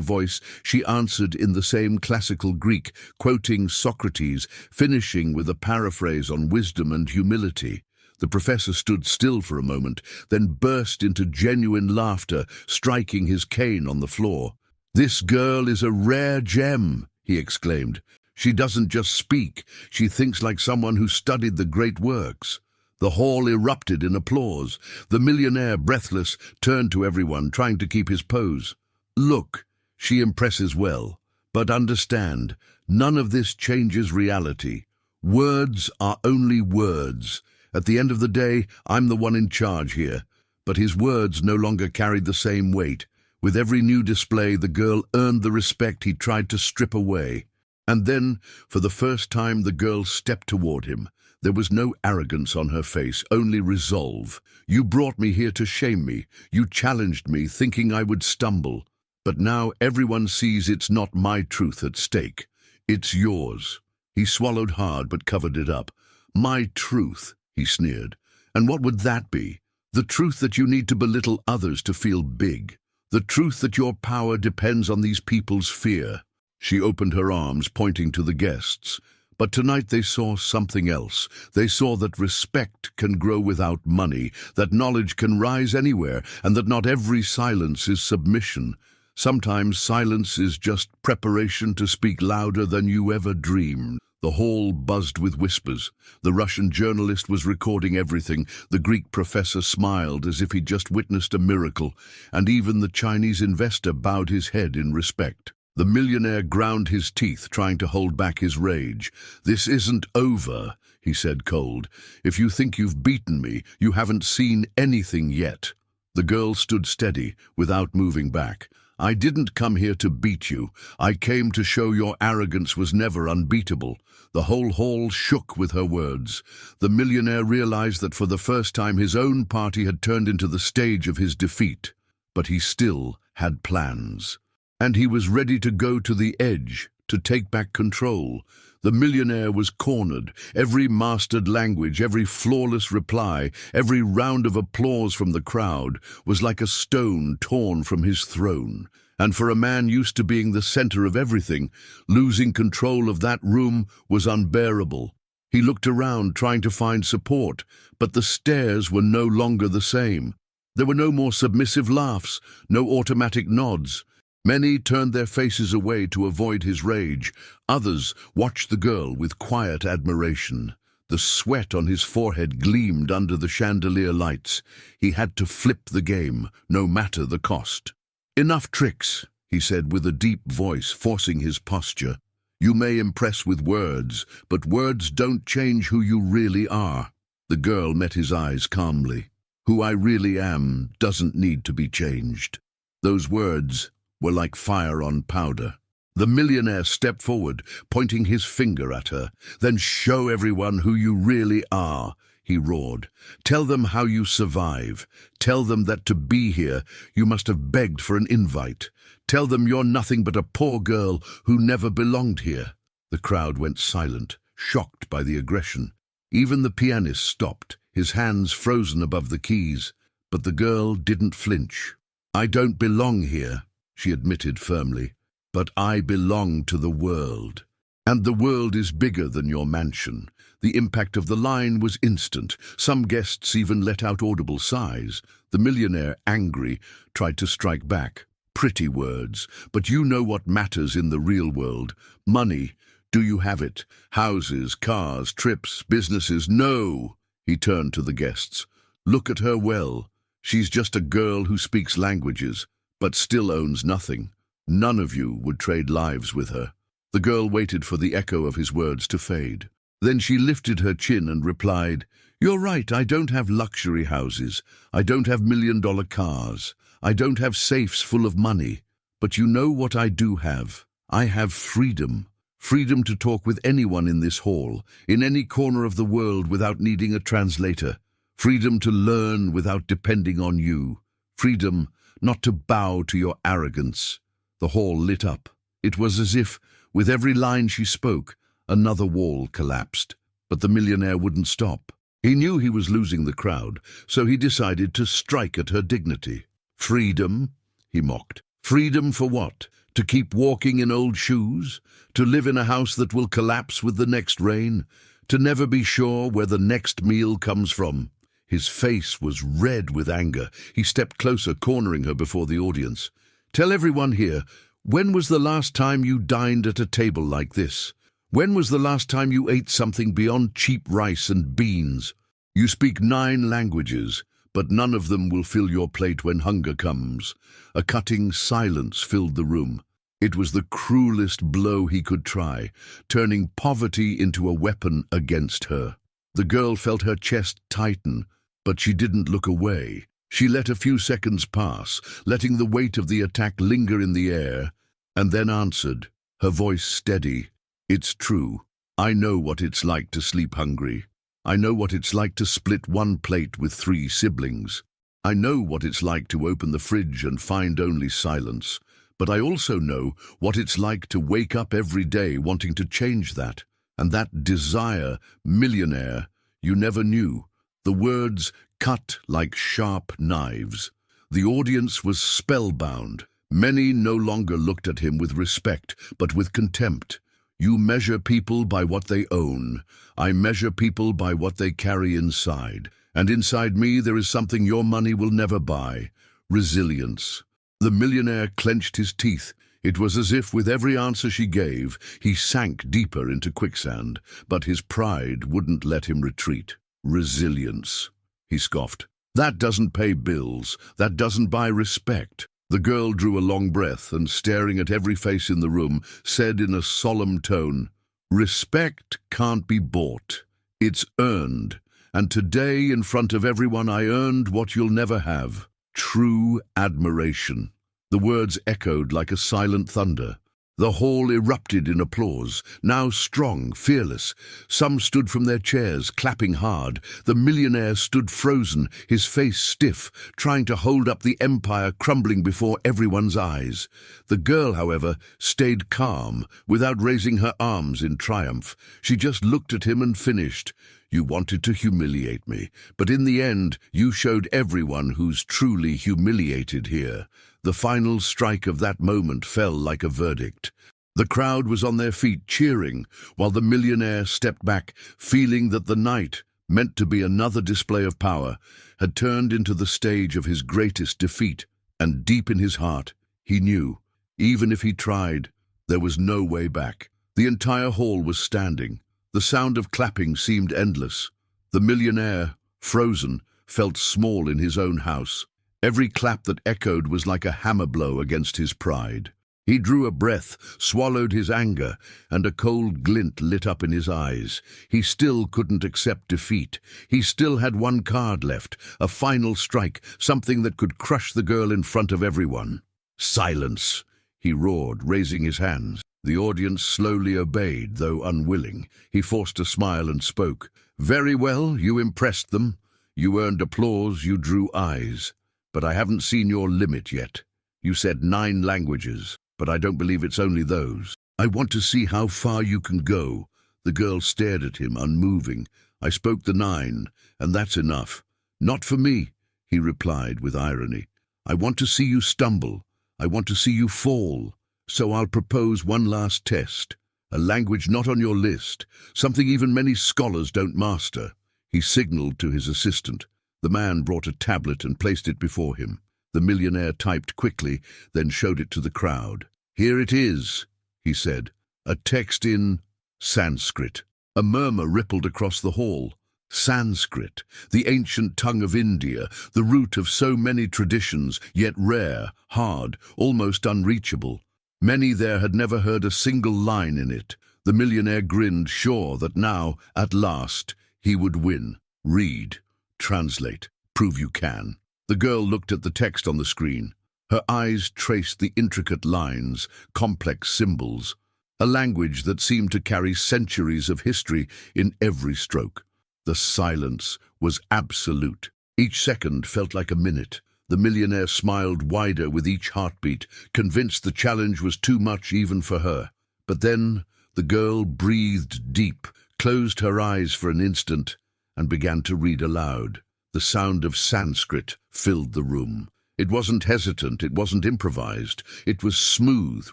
voice, she answered in the same classical Greek, quoting Socrates, finishing with a paraphrase on wisdom and humility. The professor stood still for a moment, then burst into genuine laughter, striking his cane on the floor. "This girl is a rare gem," he exclaimed. "She doesn't just speak, she thinks like someone who studied the great works." The hall erupted in applause. The millionaire, breathless, turned to everyone, trying to keep his pose. "Look, she impresses well. But understand, none of this changes reality. Words are only words. At the end of the day, I'm the one in charge here." But his words no longer carried the same weight. With every new display, the girl earned the respect he tried to strip away. And then, for the first time, the girl stepped toward him. There was no arrogance on her face, only resolve. "You brought me here to shame me. You challenged me, thinking I would stumble. But now everyone sees it's not my truth at stake. It's yours." He swallowed hard but covered it up. "My truth," he sneered. "And what would that be? The truth that you need to belittle others to feel big. The truth that your power depends on these people's fear." She opened her arms, pointing to the guests. But tonight they saw something else. They saw that respect can grow without money, that knowledge can rise anywhere, and that not every silence is submission. Sometimes silence is just preparation to speak louder than you ever dreamed. The hall buzzed with whispers. The Russian journalist was recording everything. The Greek professor smiled as if he'd just witnessed a miracle, and even the Chinese investor bowed his head in respect. The millionaire ground his teeth, trying to hold back his rage. "This isn't over," he said cold. "If you think you've beaten me, you haven't seen anything yet." The girl stood steady, without moving back. "I didn't come here to beat you. I came to show your arrogance was never unbeatable." The whole hall shook with her words. The millionaire realized that for the first time his own party had turned into the stage of his defeat. But he still had plans. And he was ready to go to the edge, to take back control. The millionaire was cornered. Every mastered language, every flawless reply, every round of applause from the crowd was like a stone torn from his throne. And for a man used to being the center of everything, losing control of that room was unbearable. He looked around, trying to find support, but the stares were no longer the same. There were no more submissive laughs, no automatic nods. Many turned their faces away to avoid his rage. Others watched the girl with quiet admiration. The sweat on his forehead gleamed under the chandelier lights. He had to flip the game, no matter the cost. "Enough tricks," he said with a deep voice, forcing his posture. "You may impress with words, but words don't change who you really are." The girl met his eyes calmly. "Who I really am doesn't need to be changed." Those words were like fire on powder. The millionaire stepped forward, pointing his finger at her. "Then show everyone who you really are," he roared. "Tell them how you survive. Tell them that to be here, you must have begged for an invite. Tell them you're nothing but a poor girl who never belonged here." The crowd went silent, shocked by the aggression. Even the pianist stopped, his hands frozen above the keys. But the girl didn't flinch. "I don't belong here," she admitted firmly, "but I belong to the world. And the world is bigger than your mansion." The impact of the line was instant. Some guests even let out audible sighs. The millionaire, angry, tried to strike back. "Pretty words, but you know what matters in the real world. Money. Do you have it? Houses, cars, trips, businesses? No!" He turned to the guests. "Look at her well. She's just a girl who speaks languages, but still owns nothing. None of you would trade lives with her." The girl waited for the echo of his words to fade. Then she lifted her chin and replied, "You're right, I don't have luxury houses. I don't have million-dollar cars. I don't have safes full of money. But you know what I do have? I have freedom. Freedom to talk with anyone in this hall, in any corner of the world without needing a translator. freedom to learn without depending on you, freedom not to bow to your arrogance. The hall lit up. It was as if, with every line she spoke, another wall collapsed. But the millionaire wouldn't stop. He knew he was losing the crowd, so he decided to strike at her dignity. Freedom, he mocked. Freedom for what? To keep walking in old shoes? To live in a house that will collapse with the next rain? To never be sure where the next meal comes from? His face was red with anger. He stepped closer, cornering her before the audience. Tell everyone here, when was the last time you dined at a table like this? When was the last time you ate something beyond cheap rice and beans? You speak 9 languages, but none of them will fill your plate when hunger comes. A cutting silence filled the room. It was the cruelest blow he could try, turning poverty into a weapon against her. The girl felt her chest tighten, but she didn't look away. She let a few seconds pass, letting the weight of the attack linger in the air, and then answered, her voice steady. It's true. I know what it's like to sleep hungry. I know what it's like to split one plate with 3 siblings. I know what it's like to open the fridge and find only silence. But I also know what it's like to wake up every day wanting to change that. And that desire, millionaire, you never knew. The words cut like sharp knives. The audience was spellbound. Many no longer looked at him with respect, but with contempt. You measure people by what they own. I measure people by what they carry inside. And inside me there is something your money will never buy. Resilience. The millionaire clenched his teeth. It was as if with every answer she gave, he sank deeper into quicksand, but his pride wouldn't let him retreat. Resilience, he scoffed. That doesn't pay bills. That doesn't buy respect. The girl drew a long breath and, staring at every face in the room, said in a solemn tone, respect can't be bought. It's earned. And today, in front of everyone, I earned what you'll never have. True admiration. The words echoed like a silent thunder. The hall erupted in applause, now strong, fearless. Some stood from their chairs, clapping hard. The millionaire stood frozen, his face stiff, trying to hold up the empire crumbling before everyone's eyes. The girl, however, stayed calm, without raising her arms in triumph. She just looked at him and finished. You wanted to humiliate me, but in the end, you showed everyone who's truly humiliated here. The final strike of that moment fell like a verdict. The crowd was on their feet cheering, while the millionaire stepped back, feeling that the night, meant to be another display of power, had turned into the stage of his greatest defeat. And deep in his heart, he knew, even if he tried, there was no way back. The entire hall was standing. The sound of clapping seemed endless. The millionaire, frozen, felt small in his own house. Every clap that echoed was like a hammer blow against his pride. He drew a breath, swallowed his anger, and a cold glint lit up in his eyes. He still couldn't accept defeat. He still had one card left, a final strike, something that could crush the girl in front of everyone. Silence, he roared, raising his hands. The audience slowly obeyed, though unwilling. He forced a smile and spoke. Very well, you impressed them. You earned applause, you drew eyes. But I haven't seen your limit yet. You said 9 languages, but I don't believe it's only those. I want to see how far you can go. The girl stared at him, unmoving. I spoke the 9, and that's enough. Not for me, he replied with irony. I want to see you stumble. I want to see you fall. So I'll propose one last test. A language not on your list, something even many scholars don't master. He signaled to his assistant. The man brought a tablet and placed it before him. The millionaire typed quickly, then showed it to the crowd. Here it is, he said, a text in Sanskrit. A murmur rippled across the hall. Sanskrit, the ancient tongue of India, the root of so many traditions, yet rare, hard, almost unreachable. Many there had never heard a single line in it. The millionaire grinned, sure that now, at last, he would win. Read. Translate. Prove you can. The girl looked at the text on the screen. Her eyes traced the intricate lines, complex symbols, a language that seemed to carry centuries of history in every stroke. The silence was absolute. Each second felt like a minute. The millionaire smiled wider with each heartbeat, convinced the challenge was too much even for her. But then the girl breathed deep, closed her eyes for an instant, and began to read aloud. The sound of Sanskrit filled the room. It wasn't hesitant, it wasn't improvised. It was smooth,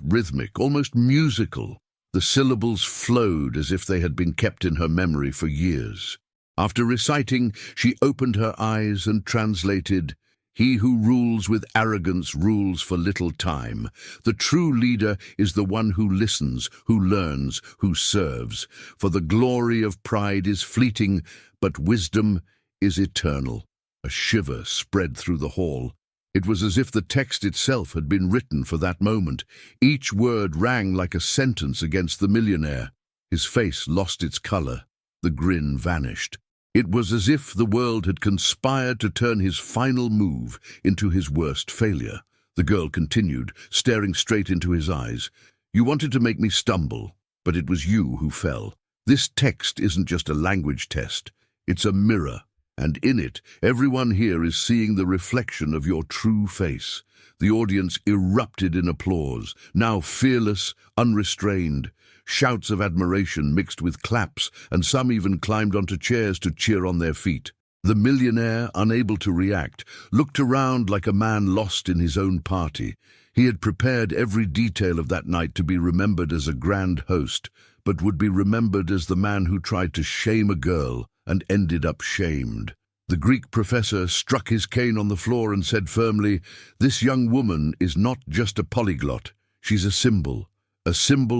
rhythmic, almost musical. The syllables flowed as if they had been kept in her memory for years. After reciting, she opened her eyes and translated, "He who rules with arrogance rules for little time. The true leader is the one who listens, who learns, who serves. For the glory of pride is fleeting, but wisdom is eternal." A shiver spread through the hall. It was as if the text itself had been written for that moment. Each word rang like a sentence against the millionaire. His face lost its color. The grin vanished. It was as if the world had conspired to turn his final move into his worst failure. The girl continued, staring straight into his eyes. "You wanted to make me stumble, but it was you who fell. This text isn't just a language test. It's a mirror. And in it, everyone here is seeing the reflection of your true face." The audience erupted in applause, now fearless, unrestrained. Shouts of admiration mixed with claps, and some even climbed onto chairs to cheer on their feet. The millionaire, unable to react, looked around like a man lost in his own party. He had prepared every detail of that night to be remembered as a grand host, but would be remembered as the man who tried to shame a girl and ended up shamed. The Greek professor struck his cane on the floor and said firmly, "This young woman is not just a polyglot. She's a symbol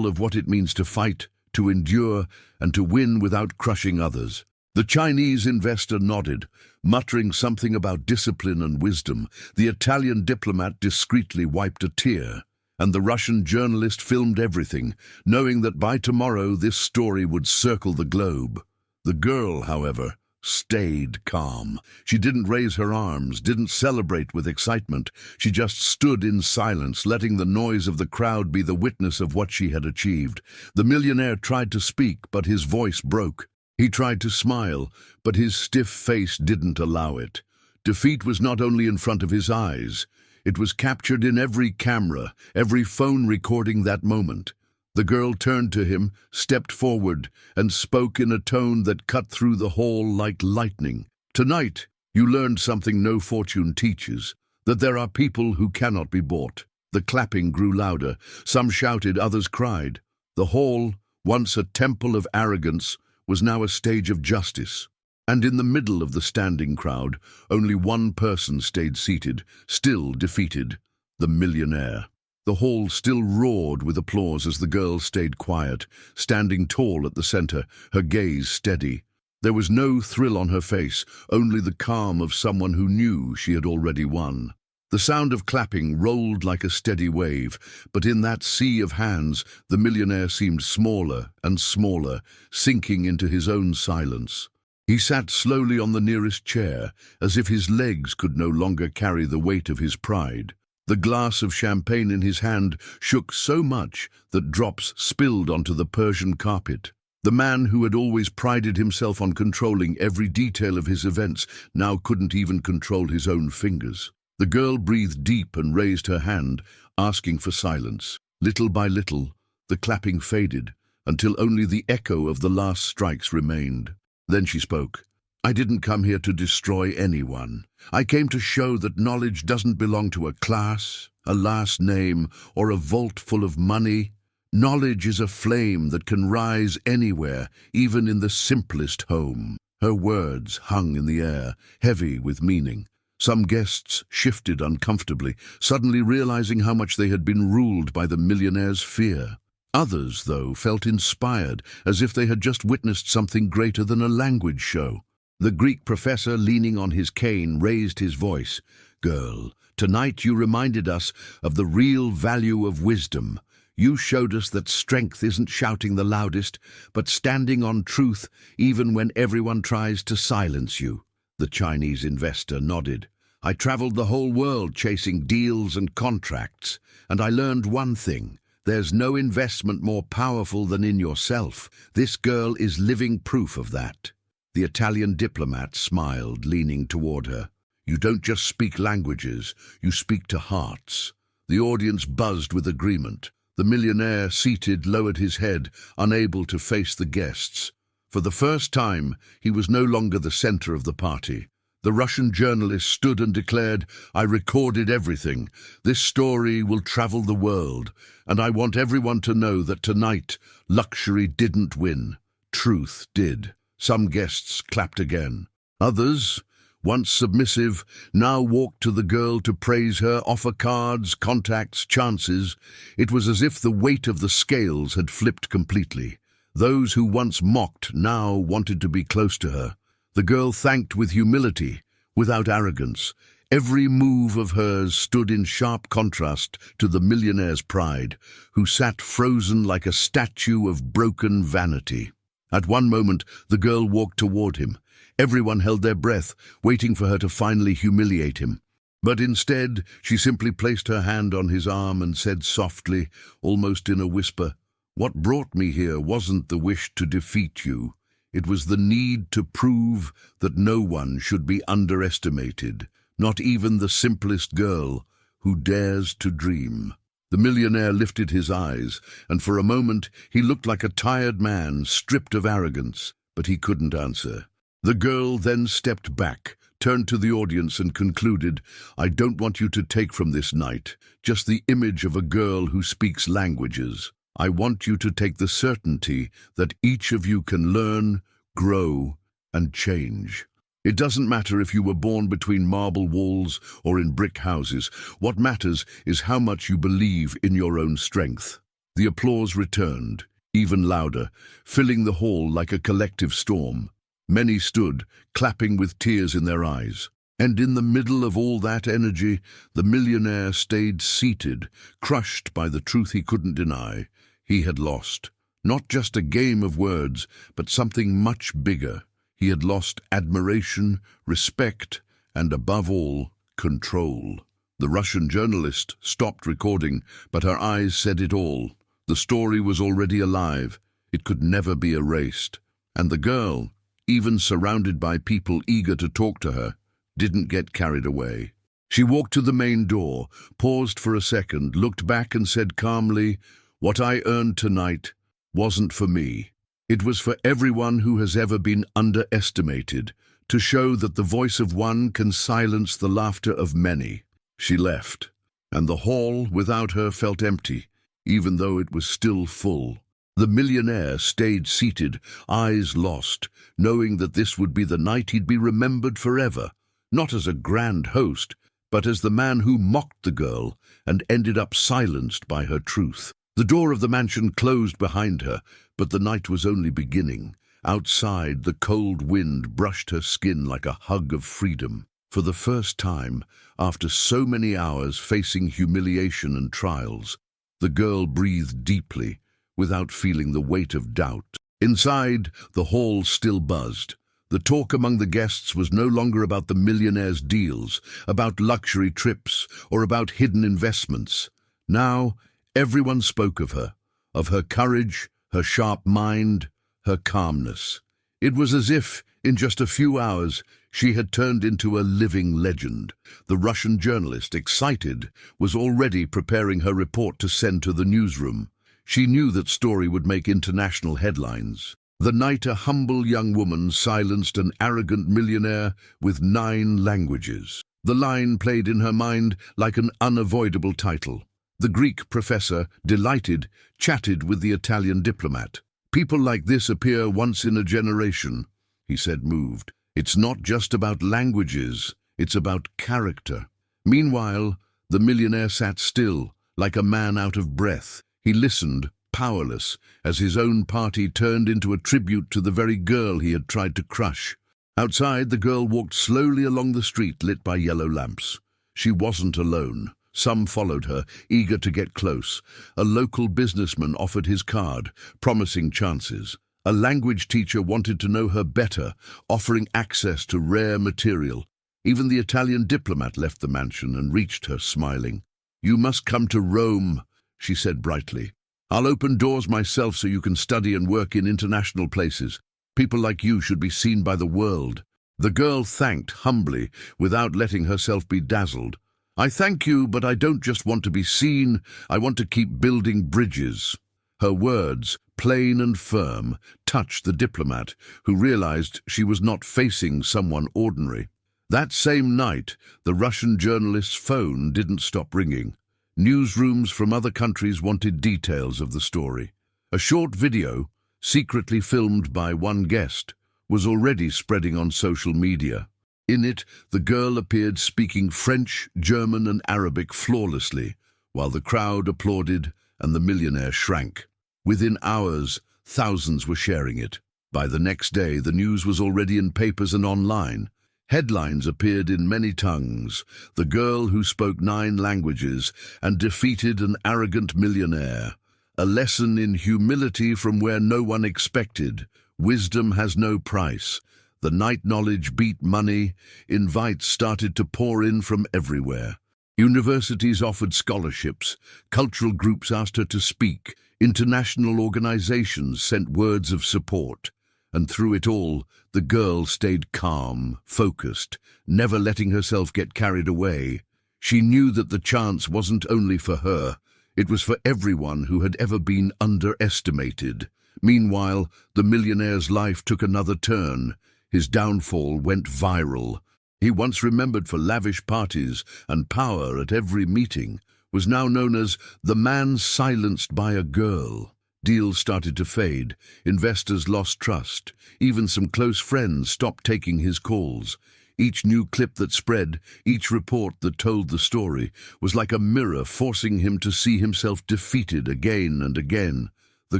of what it means to fight, to endure, and to win without crushing others." The Chinese investor nodded, muttering something about discipline and wisdom. The Italian diplomat discreetly wiped a tear, and the Russian journalist filmed everything, knowing that by tomorrow this story would circle the globe. The girl, however, stayed calm. She didn't raise her arms, didn't celebrate with excitement. She just stood in silence, letting the noise of the crowd be the witness of what she had achieved. The millionaire tried to speak, but his voice broke. He tried to smile, but his stiff face didn't allow it. Defeat was not only in front of his eyes. It was captured in every camera, every phone recording that moment. The girl turned to him, stepped forward, and spoke in a tone that cut through the hall like lightning. "Tonight, you learned something no fortune teaches, that there are people who cannot be bought." The clapping grew louder. Some shouted, others cried. The hall, once a temple of arrogance, was now a stage of justice. And in the middle of the standing crowd, only one person stayed seated, still defeated: the millionaire. The hall still roared with applause as the girl stayed quiet, standing tall at the center, her gaze steady. There was no thrill on her face, only the calm of someone who knew she had already won. The sound of clapping rolled like a steady wave, but in that sea of hands, the millionaire seemed smaller and smaller, sinking into his own silence. He sat slowly on the nearest chair, as if his legs could no longer carry the weight of his pride. The glass of champagne in his hand shook so much that drops spilled onto the Persian carpet. The man who had always prided himself on controlling every detail of his events now couldn't even control his own fingers. The girl breathed deep and raised her hand, asking for silence. Little by little, the clapping faded, until only the echo of the last strikes remained. Then she spoke. "I didn't come here to destroy anyone. I came to show that knowledge doesn't belong to a class, a last name, or a vault full of money. Knowledge is a flame that can rise anywhere, even in the simplest home." Her words hung in the air, heavy with meaning. Some guests shifted uncomfortably, suddenly realizing how much they had been ruled by the millionaire's fear. Others, though, felt inspired, as if they had just witnessed something greater than a language show. The Greek professor, leaning on his cane, raised his voice. "Girl, tonight you reminded us of the real value of wisdom. You showed us that strength isn't shouting the loudest, but standing on truth even when everyone tries to silence you." The Chinese investor nodded. "I traveled the whole world chasing deals and contracts, and I learned one thing. There's no investment more powerful than in yourself. This girl is living proof of that." The Italian diplomat smiled, leaning toward her. "You don't just speak languages, you speak to hearts." The audience buzzed with agreement. The millionaire, seated, lowered his head, unable to face the guests. For the first time, he was no longer the center of the party. The Russian journalist stood and declared, "I recorded everything. This story will travel the world, and I want everyone to know that tonight, luxury didn't win. Truth did." Some guests clapped again. Others, once submissive, now walked to the girl to praise her, offer cards, contacts, chances. It was as if the weight of the scales had flipped completely. Those who once mocked now wanted to be close to her. The girl thanked with humility, without arrogance. Every move of hers stood in sharp contrast to the millionaire's pride, who sat frozen like a statue of broken vanity. At one moment, the girl walked toward him. Everyone held their breath, waiting for her to finally humiliate him. But instead, she simply placed her hand on his arm and said softly, almost in a whisper, "What brought me here wasn't the wish to defeat you. It was the need to prove that no one should be underestimated, not even the simplest girl who dares to dream." The millionaire lifted his eyes, and for a moment he looked like a tired man, stripped of arrogance, but he couldn't answer. The girl then stepped back, turned to the audience and concluded, "I don't want you to take from this night just the image of a girl who speaks languages. I want you to take the certainty that each of you can learn, grow, and change. It doesn't matter if you were born between marble walls or in brick houses. What matters is how much you believe in your own strength." The applause returned, even louder, filling the hall like a collective storm. Many stood, clapping with tears in their eyes. And in the middle of all that energy, the millionaire stayed seated, crushed by the truth he couldn't deny. He had lost. Not just a game of words, but something much bigger. He had lost admiration, respect, and above all, control. The Russian journalist stopped recording, but her eyes said it all. The story was already alive. It could never be erased. And the girl, even surrounded by people eager to talk to her, didn't get carried away. She walked to the main door, paused for a second, looked back and said calmly, "What I earned tonight wasn't for me. It was for everyone who has ever been underestimated, to show that the voice of one can silence the laughter of many." She left, and the hall without her felt empty, even though it was still full. The millionaire stayed seated, eyes lost, knowing that this would be the night he'd be remembered forever, not as a grand host, but as the man who mocked the girl and ended up silenced by her truth. The door of the mansion closed behind her, but the night was only beginning. Outside, the cold wind brushed her skin like a hug of freedom. For the first time, after so many hours facing humiliation and trials, the girl breathed deeply, without feeling the weight of doubt. Inside, the hall still buzzed. The talk among the guests was no longer about the millionaire's deals, about luxury trips, or about hidden investments. Now, everyone spoke of her courage, her sharp mind, her calmness. It was as if, in just a few hours, she had turned into a living legend. The Russian journalist, excited, was already preparing her report to send to the newsroom. She knew that story would make international headlines. The night a humble young woman silenced an arrogant millionaire with 9 languages. The line played in her mind like an unavoidable title. The Greek professor, delighted, chatted with the Italian diplomat. "People like this appear once in a generation," he said, moved. "It's not just about languages, it's about character." Meanwhile, the millionaire sat still, like a man out of breath. He listened, powerless, as his own party turned into a tribute to the very girl he had tried to crush. Outside, the girl walked slowly along the street lit by yellow lamps. She wasn't alone. Some followed her, eager to get close. A local businessman offered his card, promising chances. A language teacher wanted to know her better, offering access to rare material. Even the Italian diplomat left the mansion and reached her, smiling. "You must come to Rome," she said brightly. "I'll open doors myself so you can study and work in international places. People like you should be seen by the world." The girl thanked humbly, without letting herself be dazzled. "I thank you, but I don't just want to be seen, I want to keep building bridges." Her words, plain and firm, touched the diplomat, who realized she was not facing someone ordinary. That same night, the Russian journalist's phone didn't stop ringing. Newsrooms from other countries wanted details of the story. A short video, secretly filmed by one guest, was already spreading on social media. In it, the girl appeared speaking French, German, and Arabic flawlessly, while the crowd applauded and the millionaire shrank. Within hours, thousands were sharing it. By the next day, the news was already in papers and online. Headlines appeared in many tongues: "The girl who spoke 9 languages and defeated an arrogant millionaire. A lesson in humility from where no one expected. Wisdom has no price." The night knowledge beat money. Invites started to pour in from everywhere. Universities offered scholarships. Cultural groups asked her to speak. International organizations sent words of support. And through it all, the girl stayed calm, focused, never letting herself get carried away. She knew that the chance wasn't only for her, it was for everyone who had ever been underestimated. Meanwhile, the millionaire's life took another turn. His downfall went viral. He, once remembered for lavish parties and power at every meeting, was now known as the man silenced by a girl. Deals started to fade, investors lost trust, even some close friends stopped taking his calls. Each new clip that spread, each report that told the story, was like a mirror forcing him to see himself defeated again and again. The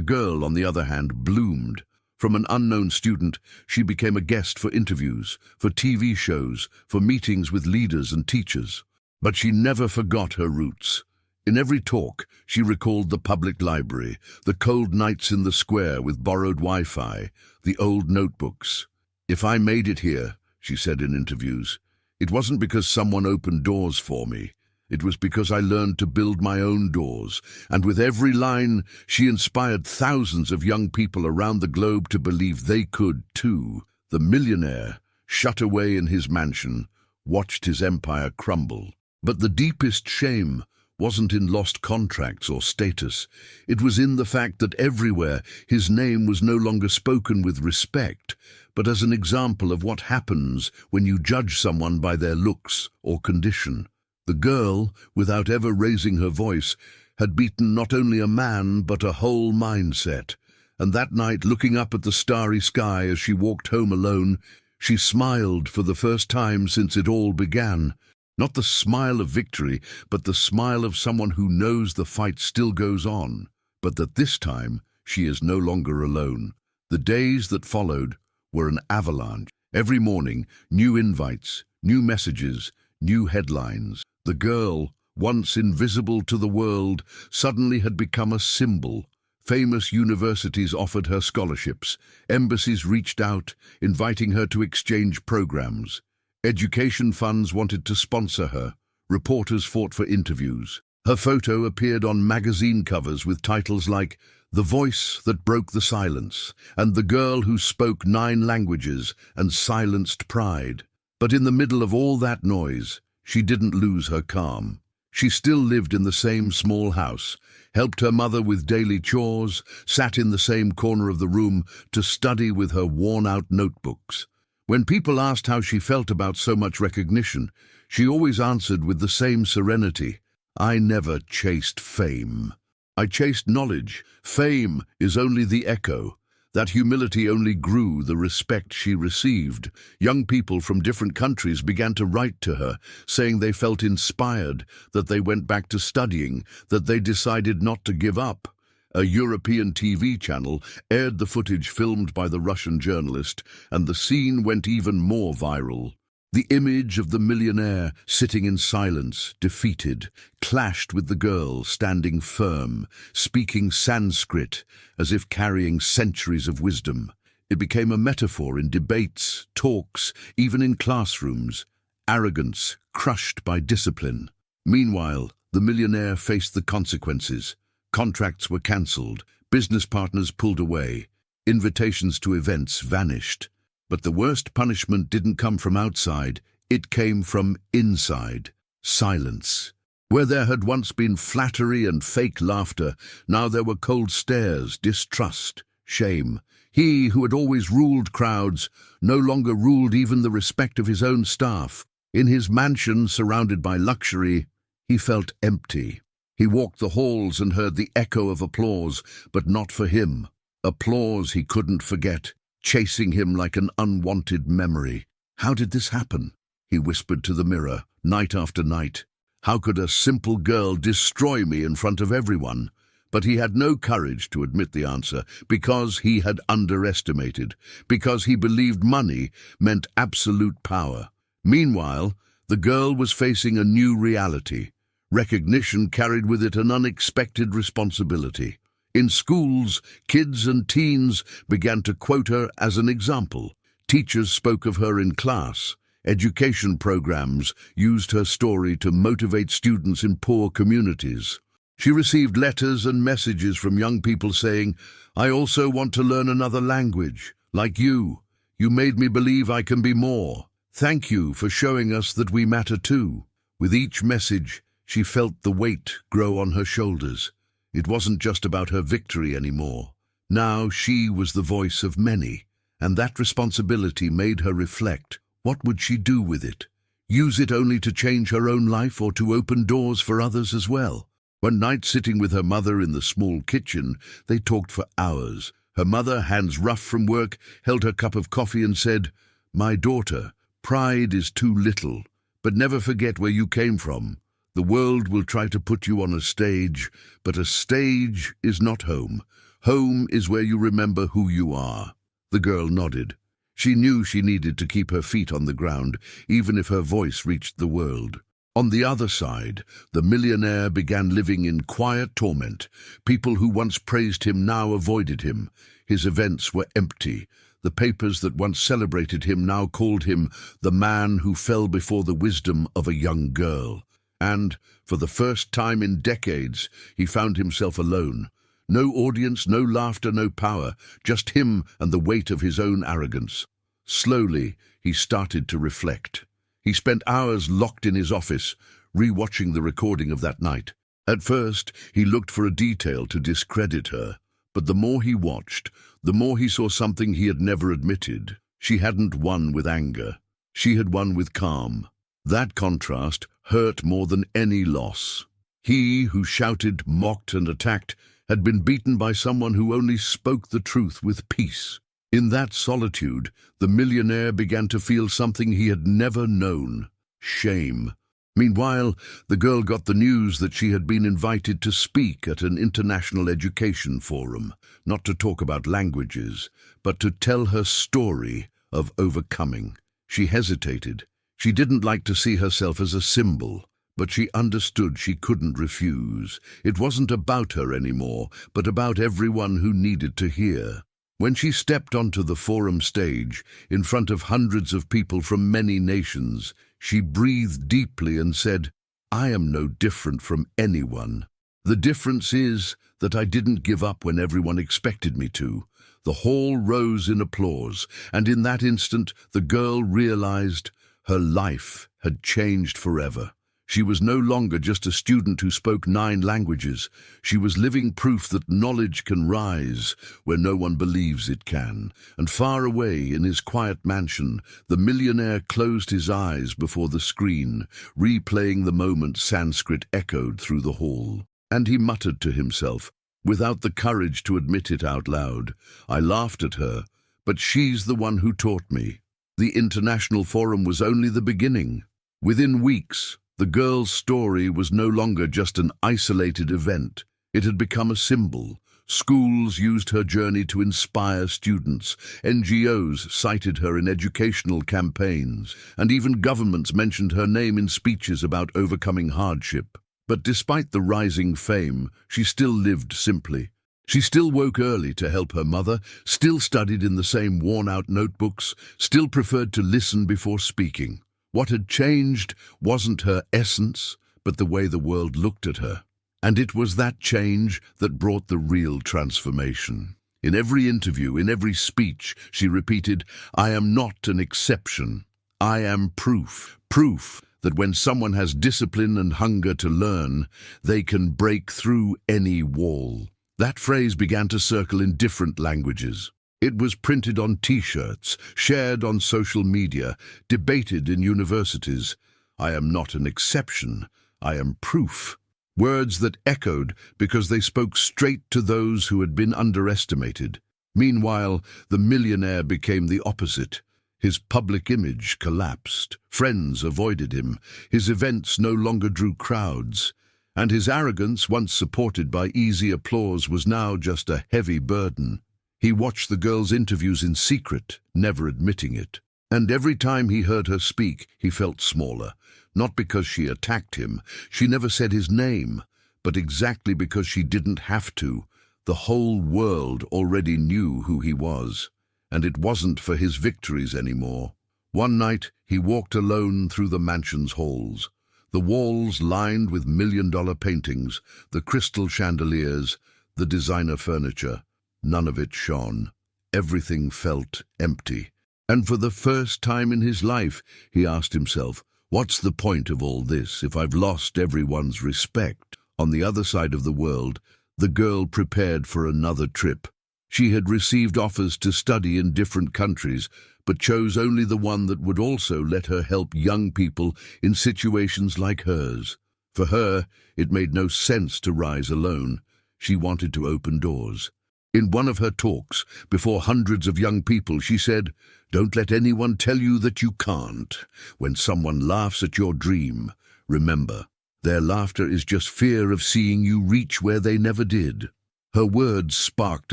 girl, on the other hand, bloomed. From an unknown student, she became a guest for interviews, for TV shows, for meetings with leaders and teachers. But she never forgot her roots. In every talk, she recalled the public library, the cold nights in the square with borrowed Wi-Fi, the old notebooks. "If I made it here," she said in interviews, "it wasn't because someone opened doors for me. It was because I learned to build my own doors." And with every line, she inspired thousands of young people around the globe to believe they could too. The millionaire, shut away in his mansion, watched his empire crumble. But the deepest shame wasn't in lost contracts or status. It was in the fact that everywhere his name was no longer spoken with respect, but as an example of what happens when you judge someone by their looks or condition. The girl, without ever raising her voice, had beaten not only a man but a whole mindset. And that night, looking up at the starry sky as she walked home alone, she smiled for the first time since it all began. Not the smile of victory, but the smile of someone who knows the fight still goes on, but that this time she is no longer alone. The days that followed were an avalanche. Every morning, new invites, new messages, new headlines. The girl, once invisible to the world, suddenly had become a symbol. Famous universities offered her scholarships. Embassies reached out, inviting her to exchange programs. Education funds wanted to sponsor her. Reporters fought for interviews. Her photo appeared on magazine covers with titles like "The Voice That Broke the Silence" and "The Girl Who Spoke 9 Languages and Silenced Pride." But in the middle of all that noise, she didn't lose her calm. She still lived in the same small house, helped her mother with daily chores, sat in the same corner of the room to study with her worn-out notebooks. When people asked how she felt about so much recognition, she always answered with the same serenity: "I never chased fame. I chased knowledge. Fame is only the echo." That humility only grew the respect she received. Young people from different countries began to write to her, saying they felt inspired, that they went back to studying, that they decided not to give up. A European TV channel aired the footage filmed by the Russian journalist, and the scene went even more viral. The image of the millionaire sitting in silence, defeated, clashed with the girl standing firm, speaking Sanskrit as if carrying centuries of wisdom. It became a metaphor in debates, talks, even in classrooms. Arrogance crushed by discipline. Meanwhile, the millionaire faced the consequences. Contracts were cancelled, business partners pulled away. invitations to events vanished. But the worst punishment didn't come from outside, it came from inside. Silence. Where there had once been flattery and fake laughter, now there were cold stares, distrust, shame. He who had always ruled crowds no longer ruled even the respect of his own staff. In his mansion, surrounded by luxury, he felt empty. He walked the halls and heard the echo of applause, but not for him. Applause he couldn't forget, chasing him like an unwanted memory. How did this happen? He whispered to the mirror, night after night. How could a simple girl destroy me in front of everyone? But he had no courage to admit the answer, because he had underestimated, because he believed money meant absolute power. Meanwhile, the girl was facing a new reality. Recognition carried with it an unexpected responsibility. In schools, kids and teens began to quote her as an example. Teachers spoke of her in class. Education programs used her story to motivate students in poor communities. She received letters and messages from young people saying, "I also want to learn another language. Like you. You made me believe I can be more. Thank you for showing us that we matter too." With each message, she felt the weight grow on her shoulders. It wasn't just about her victory anymore. Now she was the voice of many, and that responsibility made her reflect. What would she do with it? Use it only to change her own life or to open doors for others as well? One night, sitting with her mother in the small kitchen, they talked for hours. Her mother, hands rough from work, held her cup of coffee and said, "My daughter, pride is too little, but never forget where you came from. The world will try to put you on a stage, but a stage is not home. Home is where you remember who you are." The girl nodded. She knew she needed to keep her feet on the ground, even if her voice reached the world. On the other side, the millionaire began living in quiet torment. People who once praised him now avoided him. His events were empty. The papers that once celebrated him now called him the man who fell before the wisdom of a young girl. And, for the first time in decades, he found himself alone. No audience, no laughter, no power, just him and the weight of his own arrogance. Slowly, he started to reflect. He spent hours locked in his office, re-watching the recording of that night. At first, he looked for a detail to discredit her, but the more he watched, the more he saw something he had never admitted. She hadn't won with anger. She had won with calm. That contrast hurt more than any loss. He who shouted, mocked, and attacked had been beaten by someone who only spoke the truth with peace. In that solitude, the millionaire began to feel something he had never known: shame. Meanwhile, the girl got the news that she had been invited to speak at an international education forum, not to talk about languages, but to tell her story of overcoming. She hesitated. She didn't like to see herself as a symbol, but she understood she couldn't refuse. It wasn't about her anymore, but about everyone who needed to hear. When she stepped onto the forum stage, in front of hundreds of people from many nations, she breathed deeply and said, "I am no different from anyone. The difference is that I didn't give up when everyone expected me to." The hall rose in applause, and in that instant the girl realized her life had changed forever. She was no longer just a student who spoke 9 languages. She was living proof that knowledge can rise where no one believes it can. And far away in his quiet mansion, the millionaire closed his eyes before the screen, replaying the moment Sanskrit echoed through the hall. And he muttered to himself, without the courage to admit it out loud, "I laughed at her, but she's the one who taught me." The international forum was only the beginning. Within weeks, the girl's story was no longer just an isolated event. It had become a symbol. Schools used her journey to inspire students. NGOs cited her in educational campaigns, and even governments mentioned her name in speeches about overcoming hardship. But despite the rising fame, she still lived simply. She still woke early to help her mother, still studied in the same worn-out notebooks, still preferred to listen before speaking. What had changed wasn't her essence, but the way the world looked at her. And it was that change that brought the real transformation. In every interview, in every speech, she repeated, "I am not an exception. I am proof. Proof that when someone has discipline and hunger to learn, they can break through any wall." That phrase began to circle in different languages. It was printed on T-shirts, shared on social media, debated in universities. I am not an exception. I am proof. Words that echoed because they spoke straight to those who had been underestimated. Meanwhile, the millionaire became the opposite. His public image collapsed. Friends avoided him. His events no longer drew crowds. And his arrogance, once supported by easy applause, was now just a heavy burden. He watched the girl's interviews in secret, never admitting it. And every time he heard her speak, he felt smaller. Not because she attacked him, she never said his name, but exactly because she didn't have to. The whole world already knew who he was, and it wasn't for his victories anymore. One night, he walked alone through the mansion's halls. The walls lined with million-dollar paintings, the crystal chandeliers, the designer furniture. None of it shone. Everything felt empty. And for the first time in his life, he asked himself, what's the point of all this if I've lost everyone's respect? On the other side of the world, the girl prepared for another trip. She had received offers to study in different countries, but chose only the one that would also let her help young people in situations like hers. For her, it made no sense to rise alone. She wanted to open doors. In one of her talks, before hundreds of young people, she said, "Don't let anyone tell you that you can't. When someone laughs at your dream, remember, their laughter is just fear of seeing you reach where they never did." Her words sparked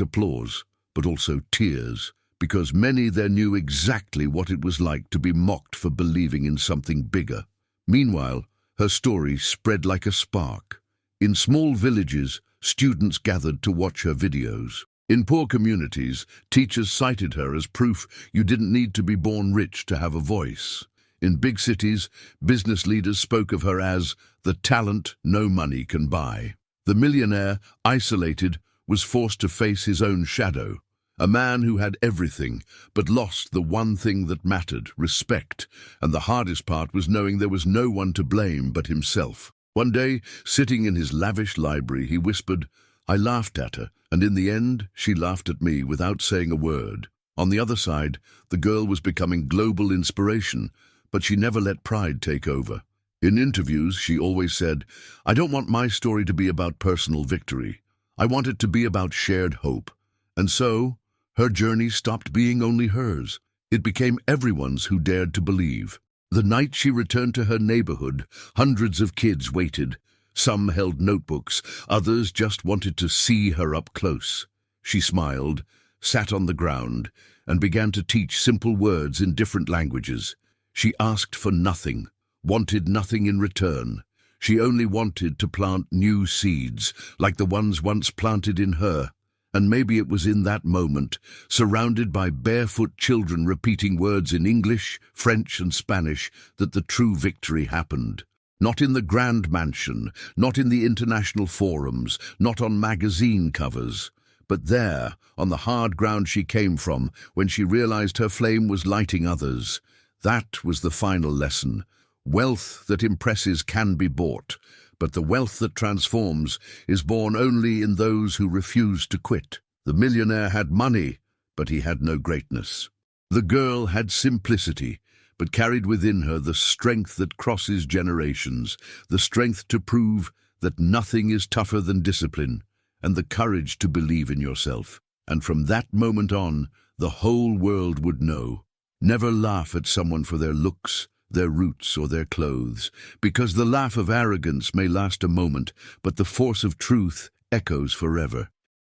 applause, but also tears, because many there knew exactly what it was like to be mocked for believing in something bigger. Meanwhile, her story spread like a spark. In small villages, students gathered to watch her videos. In poor communities, teachers cited her as proof you didn't need to be born rich to have a voice. In big cities, business leaders spoke of her as the talent no money can buy. The millionaire, isolated, was forced to face his own shadow. A man who had everything, but lost the one thing that mattered, respect. And the hardest part was knowing there was no one to blame but himself. One day, sitting in his lavish library, he whispered, "I laughed at her, and in the end, she laughed at me without saying a word." On the other side, the girl was becoming global inspiration, but she never let pride take over. In interviews, she always said, "I don't want my story to be about personal victory. I want it to be about shared hope." And so, her journey stopped being only hers. It became everyone's who dared to believe. The night she returned to her neighborhood, hundreds of kids waited. Some held notebooks, others just wanted to see her up close. She smiled, sat on the ground, and began to teach simple words in different languages. She asked for nothing, wanted nothing in return. She only wanted to plant new seeds, like the ones once planted in her. And maybe it was in that moment, surrounded by barefoot children repeating words in English, French, and Spanish, that the true victory happened. Not in the grand mansion, not in the international forums, not on magazine covers, but there, on the hard ground she came from, when she realized her flame was lighting others. That was the final lesson. Wealth that impresses can be bought, but the wealth that transforms is born only in those who refuse to quit. The millionaire had money, but he had no greatness. The girl had simplicity, but carried within her the strength that crosses generations, the strength to prove that nothing is tougher than discipline, and the courage to believe in yourself. And from that moment on, the whole world would know. Never laugh at someone for their looks, their roots, or their clothes, because the laugh of arrogance may last a moment, but the force of truth echoes forever.